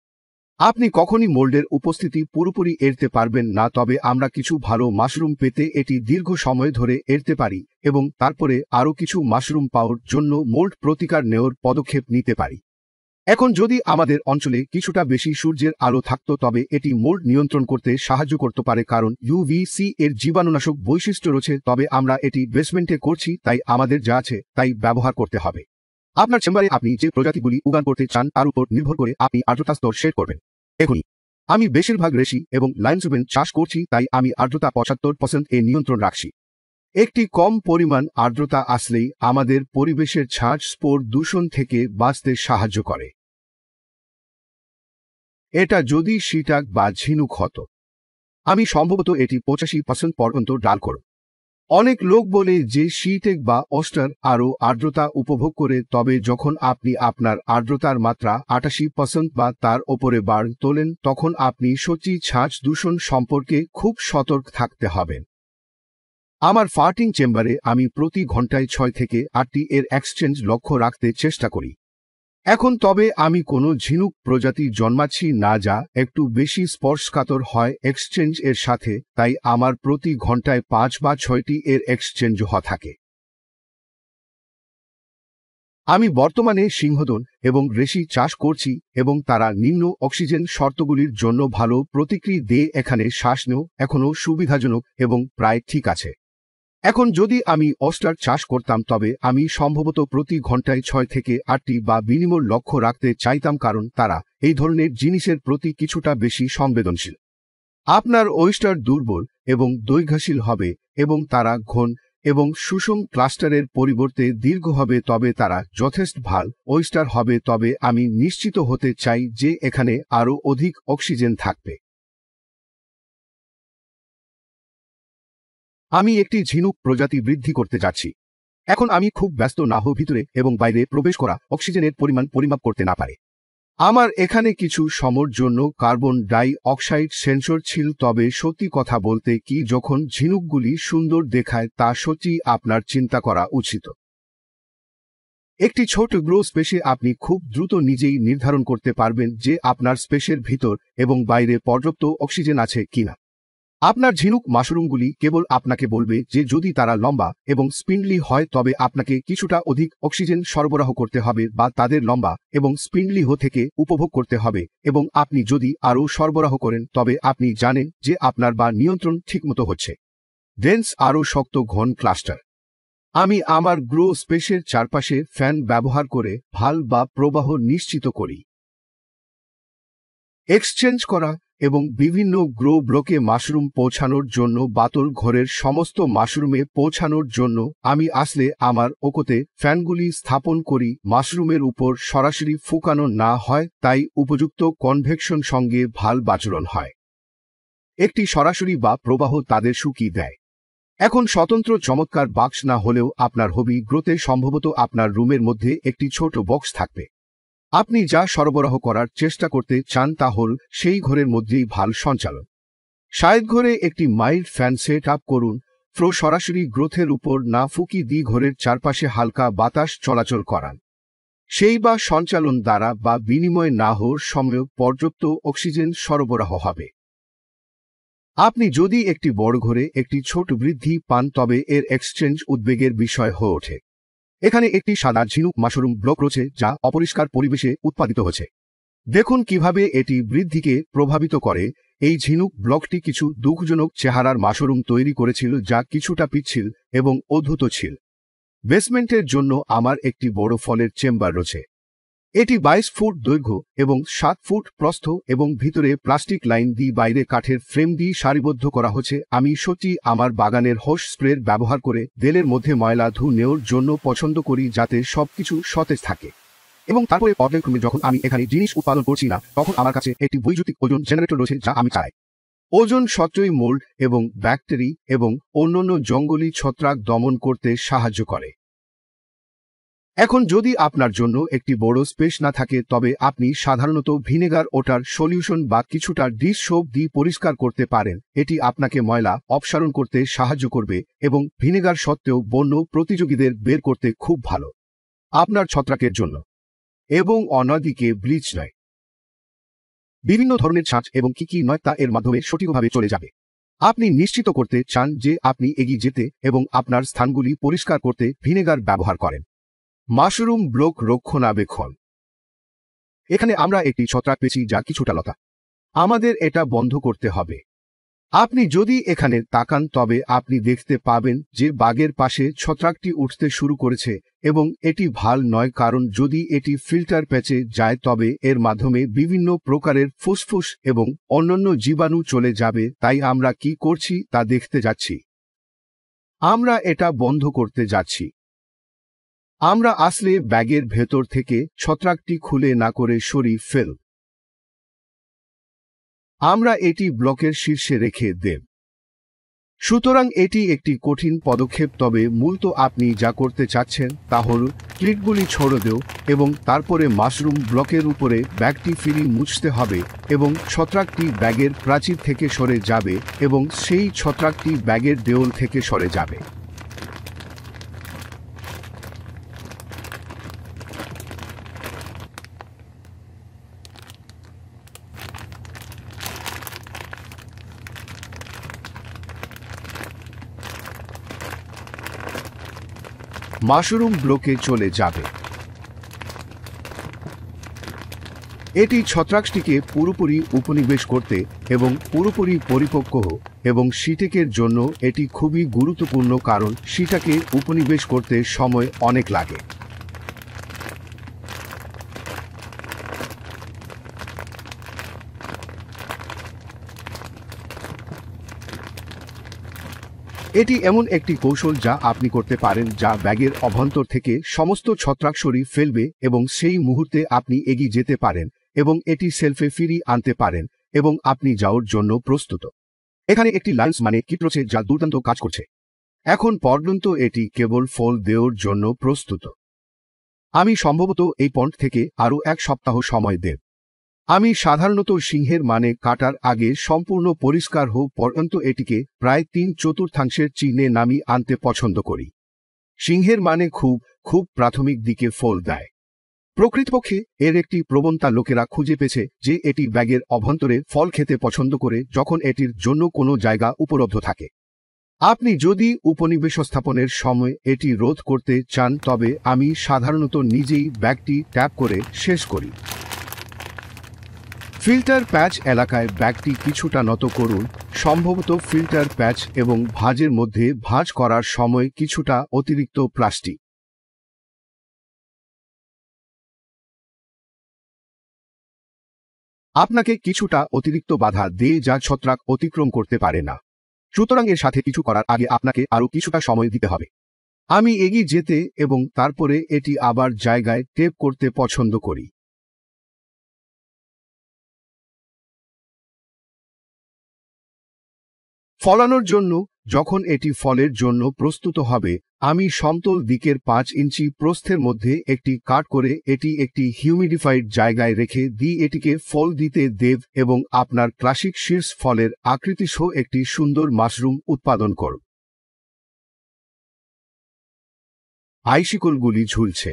আপনি কখনই মোল্ডের উপস্থিতি পুরোপুরি এড়তে পারবেন না, তবে আমরা কিছু ভালো মাশরুম পেতে এটি দীর্ঘ সময় ধরে এড়তে পারি এবং তারপরে আরও কিছু মাশরুম পাওয়ার জন্য মোল্ড প্রতিকার নেওয়ার পদক্ষেপ নিতে পারি। এখন যদি আমাদের অঞ্চলে কিছুটা বেশি সূর্যের আলো থাকত তবে এটি মোল্ড নিয়ন্ত্রণ করতে সাহায্য করতে পারে, কারণ ইউভিসি এর জীবাণুনাশক বৈশিষ্ট্য রয়েছে, তবে আমরা এটি বেসমেন্টে করছি তাই আমাদের যা আছে তাই ব্যবহার করতে হবে। আপনার চেম্বারে আপনি যে প্রজাতিগুলি উগান করতে চান তার উপর নির্ভর করে আপনি আর্দ্রতা স্তর সেট করবেন। এখনই আমি বেশিরভাগ রেশি এবং লাইনসুবেন চাষ করছি তাই আমি আর্দ্রতা 75% এ নিয়ন্ত্রণ রাখছি। একটি কম পরিমাণ আর্দ্রতা আসলেই আমাদের পরিবেশের ছাঁচ স্পোর দূষণ থেকে বাঁচতে সাহায্য করে। এটা যদি শিটাক বা ঝিনুক হতো, আমি সম্ভবত এটি 85% পর্যন্ত ডাল করব। অনেক লোক বলে যে শিটেক বা অস্টার আরও আর্দ্রতা উপভোগ করে, তবে যখন আপনি আপনার আর্দ্রতার মাত্রা 88% বা তার ওপরে বার তোলেন তখন আপনি সত্যি ছাঁচ দূষণ সম্পর্কে খুব সতর্ক থাকতে হবেন। আমার ফার্টিং চেম্বারে আমি প্রতি ঘন্টায় 6 থেকে 8টি এর এক্সচেঞ্জ লক্ষ্য রাখতে চেষ্টা করি। এখন তবে আমি কোনো ঝিনুক প্রজাতি জন্মাচ্ছি না যা একটু বেশি স্পর্শকাতর হয় এক্সচেঞ্জ এর সাথে, তাই আমার প্রতি ঘন্টায় 5 বা 6টি এর এক্সচেঞ্জ হওয়া থাকে। আমি বর্তমানে সিংহদন এবং রেশি চাষ করছি এবং তারা নিম্ন অক্সিজেন শর্তগুলির জন্য ভালো প্রতিক্রিয়া দেয়। এখানে শ্বাস নেওয়া এখনও সুবিধাজনক এবং প্রায় ঠিক আছে। এখন যদি আমি অস্টার চাষ করতাম তবে আমি সম্ভবত প্রতি ঘন্টায় 6 থেকে 8টি বা বিনিময় লক্ষ্য রাখতে চাইতাম, কারণ তারা এই ধরনের জিনিসের প্রতি কিছুটা বেশি সংবেদনশীল। আপনার ওয়েস্টার দুর্বল এবং দৈর্ঘ্যশীল হবে এবং তারা ঘন এবং সুষম ক্লাস্টারের পরিবর্তে দীর্ঘ হবে, তবে তারা যথেষ্ট ভাল ওয়েস্টার হবে। তবে আমি নিশ্চিত হতে চাই যে এখানে আরও অধিক অক্সিজেন থাকবে। আমি একটি ঝিনুক প্রজাতি বৃদ্ধি করতে যাচ্ছি। এখন আমি খুব ব্যস্ত না হও ভিতরে এবং বাইরে প্রবেশ করা অক্সিজেনের পরিমাণ পরিমাপ করতে না পারে। আমার এখানে কিছু সময়ের জন্য কার্বন ডাই অক্সাইড সেন্সর ছিল, তবে সত্যি কথা বলতে কি যখন ঝিনুকগুলি সুন্দর দেখায় তা সত্যি আপনার চিন্তা করা উচিত। একটি ছোট গ্রো স্পেসে আপনি খুব দ্রুত নিজেই নির্ধারণ করতে পারবেন যে আপনার স্পেসের ভিতর এবং বাইরে পর্যাপ্ত অক্সিজেন আছে কিনা। আপনার ঝিনুক মাশরুমগুলি কেবল আপনাকে বলবে যে যদি তারা লম্বা এবং স্পিন্ডলি হয় তবে আপনাকে কিছুটা অধিক অক্সিজেন সরবরাহ করতে হবে বা তাদের লম্বা এবং স্পিন্ডলি থেকে উপভোগ করতে হবে, এবং আপনি যদি আরও সরবরাহ করেন তবে আপনি জানেন যে আপনার বা নিয়ন্ত্রণ ঠিকমতো হচ্ছে। ডেন্স আরও শক্ত ঘন ক্লাস্টার। আমি আমার গ্রো স্পেসের চারপাশে ফ্যান ব্যবহার করে ভাল বা প্রবাহ নিশ্চিত করি। এক্সচেঞ্জ করা এবং বিভিন্ন গ্রো ব্লকে মাশরুম পৌঁছানোর জন্য বাতল ঘরের সমস্ত মাশরুমে পৌঁছানোর জন্য আমি আসলে আমার ওকোতে ফ্যানগুলি স্থাপন করি। মাশরুমের উপর সরাসরি ফুকানো না হয়, তাই উপযুক্ত কনভেকশন সঙ্গে ভাল বাচরণ হয়। একটি সরাসরি বা প্রবাহ তাদের শুকিয়ে দেয়। এখন স্বতন্ত্র চমৎকার বাক্স না হলেও আপনার হবি গ্রোতে সম্ভবত আপনার রুমের মধ্যে একটি ছোট বক্স থাকবে। আপনি যা সরবরাহ করার চেষ্টা করতে চান তা হল সেই ঘরের মধ্যেই ভাল সঞ্চালন। শায়দ ঘরে একটি মাইল্ড ফ্যান সেট আপ করুন, ফ্লো সরাসরি গ্রোথের উপর না ফুকি দিয়ে ঘরের চারপাশে হালকা বাতাস চলাচল করান। সেই বা সঞ্চালন দ্বারা বা বিনিময় না হওয়ার সময় পর্যাপ্ত অক্সিজেন সরবরাহ হবে। আপনি যদি একটি বড় ঘরে একটি ছোট বৃদ্ধি পান তবে এর এক্সচেঞ্জ উদ্বেগের বিষয় হয়ে ওঠে। এখানে একটি সাদা ঝিনুক মাশরুম ব্লক রয়েছে যা অপরিষ্কার পরিবেশে উৎপাদিত হচ্ছে। দেখুন কিভাবে এটি বৃদ্ধিকে প্রভাবিত করে। এই ঝিনুক ব্লকটি কিছু দুঃখজনক চেহারার মাশরুম তৈরি করেছিল যা কিছুটা পিচ্ছিল এবং অদ্ভুত ছিল। বেসমেন্টের জন্য আমার একটি বড় ফলের চেম্বার রয়েছে। এটি 22 ফুট দৈর্ঘ্য এবং 7 ফুট প্রস্থ এবং ভিতরে প্লাস্টিক লাইন দিয়ে বাইরে কাঠের ফ্রেম দিয়ে সারিবদ্ধ করা হচ্ছে। আমি সত্যি আমার বাগানের হোস স্প্রের ব্যবহার করে দেলের মধ্যে ময়লা ধু নেওয়ার জন্য পছন্দ করি যাতে সবকিছু সতেজ থাকে, এবং তারপরে পর্যায়ক্রমে যখন আমি এখানে জিনিস উৎপাদন করছি না তখন আমার কাছে একটি বৈদ্যুতিক ওজন জেনারেটর রয়েছে যা আমি চালাই। ওজন সত্যই মোল্ড এবং ব্যাকটেরি এবং অন্যান্য জঙ্গলি ছত্রাক দমন করতে সাহায্য করে। এখন যদি আপনার জন্য একটি বড় স্পেস না থাকে তবে আপনি সাধারণত ভিনেগার ওটার সলিউশন বা কিছুটা ডিশ সোপ দিয়ে পরিষ্কার করতে পারেন। এটি আপনাকে ময়লা অপসারণ করতে সাহায্য করবে এবং ভিনেগার সত্ত্বেও বন্য প্রতিযোগীদের বের করতে খুব ভালো আপনার ছত্রাকের জন্য। এবং অন্যদিকে ব্লিচ নয়, বিভিন্ন ধরনের ছাঁচ এবং কি নয় তা এর মাধ্যমে সঠিকভাবে চলে যাবে। আপনি নিশ্চিত করতে চান যে আপনি এগিয়ে যেতে এবং আপনার স্থানগুলি পরিষ্কার করতে ভিনেগার ব্যবহার করেন। মাশরুম ব্লক রক্ষণাবেক্ষণ। এখানে আমরা একটি ছত্রাক পেয়েছি যা কিছুটা লতা। আমাদের এটা বন্ধ করতে হবে। আপনি যদি এখানে তাকান তবে আপনি দেখতে পাবেন যে বাগের পাশে ছত্রাকটি উঠতে শুরু করেছে এবং এটি ভাল নয়, কারণ যদি এটি ফিল্টার প্যাচে যায় তবে এর মাধ্যমে বিভিন্ন প্রকারের ফুসফুস এবং অন্যান্য জীবাণু চলে যাবে। তাই আমরা কি করছি তা দেখতে যাচ্ছি। আমরা এটা বন্ধ করতে যাচ্ছি। আমরা আসলে ব্যাগের ভেতর থেকে ছত্রাকটি খুলে না করে সরিয়ে ফেল। আমরা এটি ব্লকের শীর্ষে রেখে দেব। সুতরাং এটি একটি কঠিন পদক্ষেপ, তবে মূলত আপনি যা করতে চাচ্ছেন তা হল ক্লিপগুলি ছড়ে দেও এবং তারপরে মাশরুম ব্লকের উপরে ব্যাগটি ফিরিয়ে মুছতে হবে এবং ছত্রাকটি ব্যাগের প্রাচীর থেকে সরে যাবে এবং সেই ছত্রাকটি ব্যাগের দেওয়াল থেকে সরে যাবে। মাশরুম ব্লকে চলে যাবে। এটি ছত্রাকটিকে পুরোপুরি উপনিবেশ করতে এবং পুরোপুরি পরিপক্ক এবং সিটেকের জন্য এটি খুবই গুরুত্বপূর্ণ, কারণ সিটাকে উপনিবেশ করতে সময় অনেক লাগে। এটি এমন একটি কৌশল যা আপনি করতে পারেন যা ব্যাগের অভ্যন্তর থেকে সমস্ত ছত্রাক সরিয়ে ফেলবে এবং সেই মুহূর্তে আপনি এগিয়ে যেতে পারেন এবং এটি সেলফে ফিরিয়ে আনতে পারেন এবং আপনি যাওয়ার জন্য প্রস্তুত। এখানে একটি লাইন্স মানে কিট রয়েছে যা দুর্দান্ত কাজ করছে। এখন পর্যন্ত এটি কেবল ফল দেওয়ার জন্য প্রস্তুত। আমি সম্ভবত এই পয়েন্ট থেকে আরও 1 সপ্তাহ সময় দেব। আমি সাধারণত সিংহের মানে কাটার আগে সম্পূর্ণ পরিষ্কার হওয়া পর্যন্ত এটিকে প্রায় 3/4 চিহ্নে নামিয়ে আনতে পছন্দ করি। সিংহের মানে খুব প্রাথমিক দিকে ফল দেয়। প্রকৃতপক্ষে এর একটি প্রবণতা লোকেরা খুঁজে পেয়েছে যে এটি ব্যাগের অভ্যন্তরে ফল খেতে পছন্দ করে যখন এটির জন্য কোনো জায়গা উপলব্ধ থাকে। আপনি যদি উপনিবেশ স্থাপনের সময় এটি রোধ করতে চান তবে আমি সাধারণত নিজেই ব্যাগটি ট্যাপ করে শেষ করি। ফিল্টার প্যাচ এলাকায় ব্যাগটি কিছুটা নত করুন, সম্ভবত ফিল্টার প্যাচ এবং ভাঁজের মধ্যে ভাঁজ করার সময় কিছুটা অতিরিক্ত প্লাস্টিক। আপনাকে কিছুটা অতিরিক্ত বাধা দিয়ে যা ছত্রাক অতিক্রম করতে পারে না। সুতরাং এর সাথে কিছু করার আগে আপনাকে আরও কিছুটা সময় দিতে হবে। আমি এগিয়ে যেতে এবং তারপরে এটি আবার জায়গায় টেপ করতে পছন্দ করি। ফলানোর জন্য যখন এটি ফলের জন্য প্রস্তুত হবে, আমি সমতল দিকের 5 ইঞ্চি প্রস্থের মধ্যে একটি কাট করে এটি একটি হিউমিডিফাইড জায়গায় রেখে দিয়ে এটিকে ফল দিতে দেব এবং আপনার ক্লাসিক শীর্ষ ফলের আকৃতি সহ একটি সুন্দর মাশরুম উৎপাদন করব। আইসিকলগুলি ঝুলছে।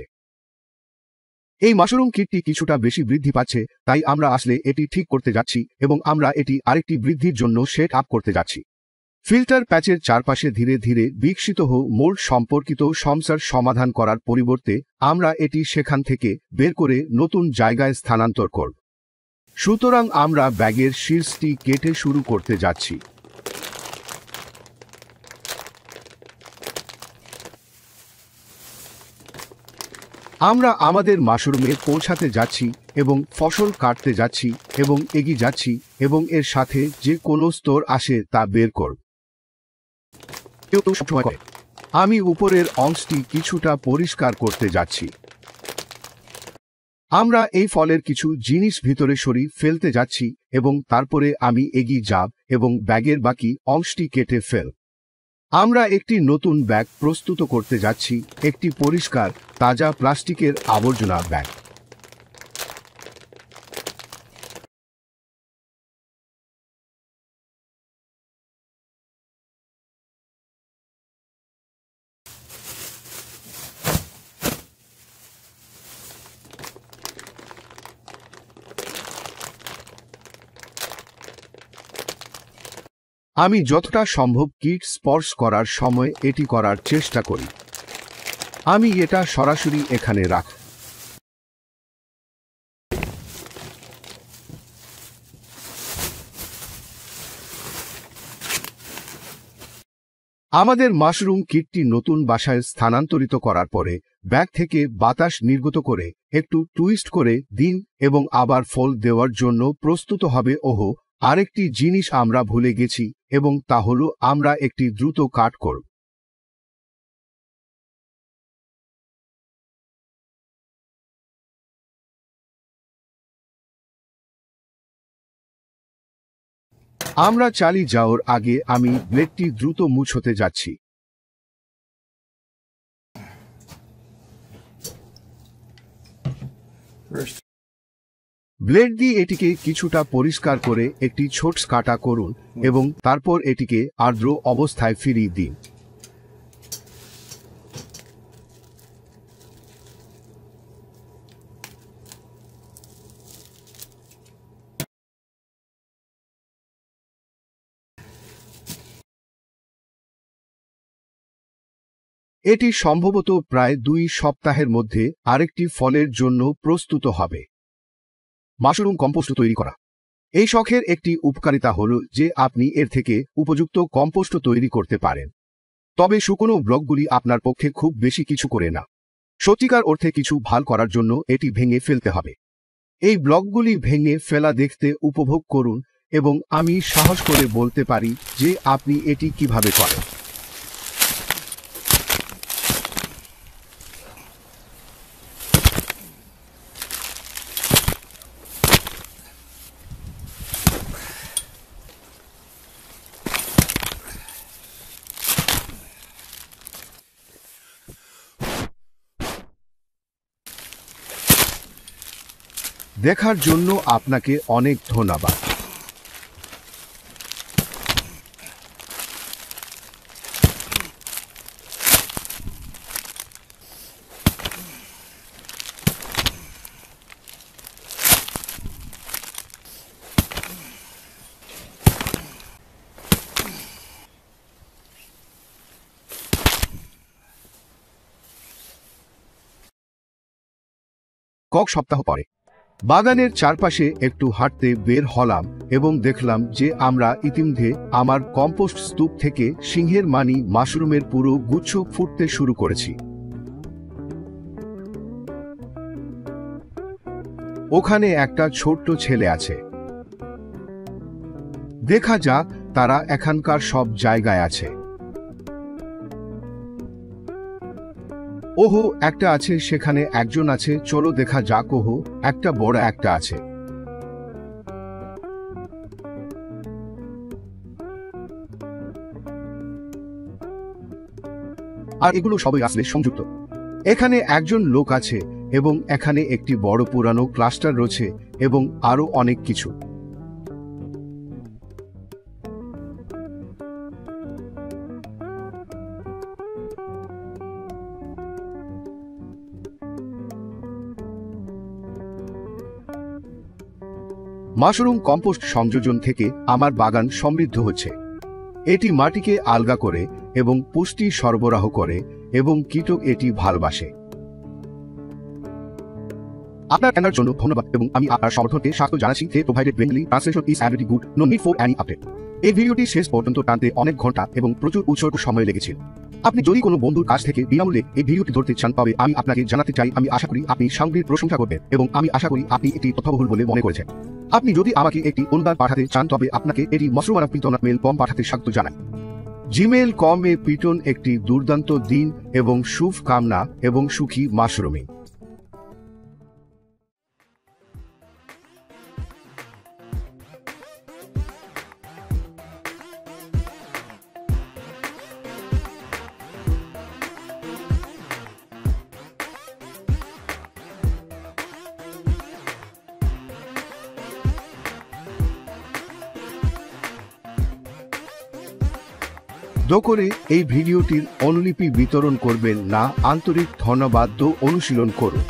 এই মাশরুম কিটটি কিছুটা বেশি বৃদ্ধি পাচ্ছে, তাই আমরা আসলে এটি ঠিক করতে যাচ্ছি এবং আমরা এটি আরেকটি বৃদ্ধির জন্য সেট আপ করতে যাচ্ছি। ফিল্টার প্যাচের চারপাশে ধীরে ধীরে বিকশিত মোল্ড সম্পর্কিত সমস্যার সমাধান করার পরিবর্তে আমরা এটি সেখান থেকে বের করে নতুন জায়গায় স্থানান্তর করব। সুতরাং আমরা ব্যাগের শীর্ষটি কেটে শুরু করতে যাচ্ছি। আমরা আমাদের মাশরুমে পৌঁছাতে যাচ্ছি এবং ফসল কাটতে যাচ্ছি এবং এগিয়ে যাচ্ছি এবং এর সাথে যে কোনো স্তর আসে তা বের করব। আমি উপরের অংশটি কিছুটা পরিষ্কার করতে যাচ্ছি। আমরা এই ফলের কিছু জিনিস ভিতরে সরিয়ে ফেলতে যাচ্ছি এবং তারপরে আমি এগিয়ে যাব এবং ব্যাগের বাকি অংশটি কেটে ফেল। আমরা একটি নতুন ব্যাগ প্রস্তুত করতে যাচ্ছি, একটি পরিষ্কার তাজা প্লাস্টিকের আবর্জনা ব্যাগ। আমি যতটা সম্ভব কিট স্পর্শ করার সময় এটি করার চেষ্টা করি। আমি এটা সরাসরি এখানে রাখ। আমাদের মাশরুম কিটটি নতুন বাসায় স্থানান্তরিত করার পরে ব্যাগ থেকে বাতাস নির্গত করে একটু টুইস্ট করে দিন এবং আবার ফল দেওয়ার জন্য প্রস্তুত হবে। ওহো, আরেকটি জিনিস আমরা ভুলে গেছি এবং তা হলো আমরা একটি দ্রুত কাট করব। আমরা চালিয়ে যাওয়ার আগে আমি ব্লেডটি দ্রুত মুছতে যাচ্ছি। ব্লেড দিয়ে এটিকে কিছুটা পরিষ্কার করে একটি ছোট কাটা করুন এবং তারপর এটিকে আর্দ্র অবস্থায় ফিরিয়ে দিন। এটি সম্ভবত প্রায় 2 সপ্তাহের মধ্যে আরেকটি ফলের জন্য প্রস্তুত হবে। মাশরুম কম্পোস্ট তৈরি করা। এই শখের একটি উপকারিতা হল যে আপনি এর থেকে উপযুক্ত কম্পোস্ট তৈরি করতে পারেন। তবে শুকনো ব্লকগুলি আপনার পক্ষে খুব বেশি কিছু করে না। সত্যিকার অর্থে কিছু ভাল করার জন্য এটি ভেঙে ফেলতে হবে। এই ব্লকগুলি ভেঙে ফেলা দেখতে উপভোগ করুন এবং আমি সাহস করে বলতে পারি যে আপনি এটি কিভাবে করেন। দেখার জন্য আপনাকে অনেক ধন্যবাদ। কয়েক সপ্তাহ পরে বাগানের চারপাশে একটু হাঁটতে বের হলাম এবং দেখলাম যে আমরা ইতিমধ্যে আমার কম্পোস্ট স্তূপ থেকে সিংহের মানি মাশরুমের পুরো গুচ্ছ ফুটতে শুরু করেছি। ওখানে একটা ছোট্ট ছেলে আছে। দেখা যাক তারা এখানকার সব জায়গায় আছে। ওহো, একটা আছে, সেখানে একজন আছে, চলো দেখা যাক। ওহো, একটা বড় একটা আছে। আর এগুলো সবই আসলে সংযুক্ত। এখানে একজন লোক আছে এবং এখানে একটি বড় পুরানো ক্লাস্টার রয়েছে এবং আরো অনেক কিছু। মাশরুম কম্পোস্ট সংযোজন থেকে আমার বাগান সমৃদ্ধ হচ্ছে। এটি মাটিকে আলগা করে এবং পুষ্টি সরবরাহ করে এবং কীটক এটি ভালবাসে। আপনার জানার জন্য ধন্যবাদ এবং আমি আপনার সমর্থনকে স্বাগত জানাচ্ছি। যে provided Bengali translation is very good, no need for any update. এই ভিডিওটি শেষ পর্যন্ত টানতে অনেক ঘন্টা এবং প্রচুর উৎসর্গ সময় লেগেছিল। আপনি যদি কোনো বন্ধুর কাছ থেকে বিনামূল্যে এই ভিডিওটি ধরতে চান তবে আমি আপনাকে জানাতে চাই আমি আশা করি আপনি সামগ্রীর প্রশংসা করবেন এবং আমি আশা করি আপনি এটি তথ্যবহুল বলে মনে করেছেন। আপনি যদি আমাকে একটি অনুদান পাঠাতে চান তবে আপনাকে এটি mashroom@piton@mail.com পাঠাতে স্বাগত জানাই। gmail.com-এ পিটন একটি দুর্দান্ত দিন এবং শুভ কামনা এবং সুখী মাশরুমিং। দয়া করে এই ভিডিওটির অনুলিপি বিতরণ করবেন না। আন্তরিক ধন্যবাদ। অনুশীলন করুন।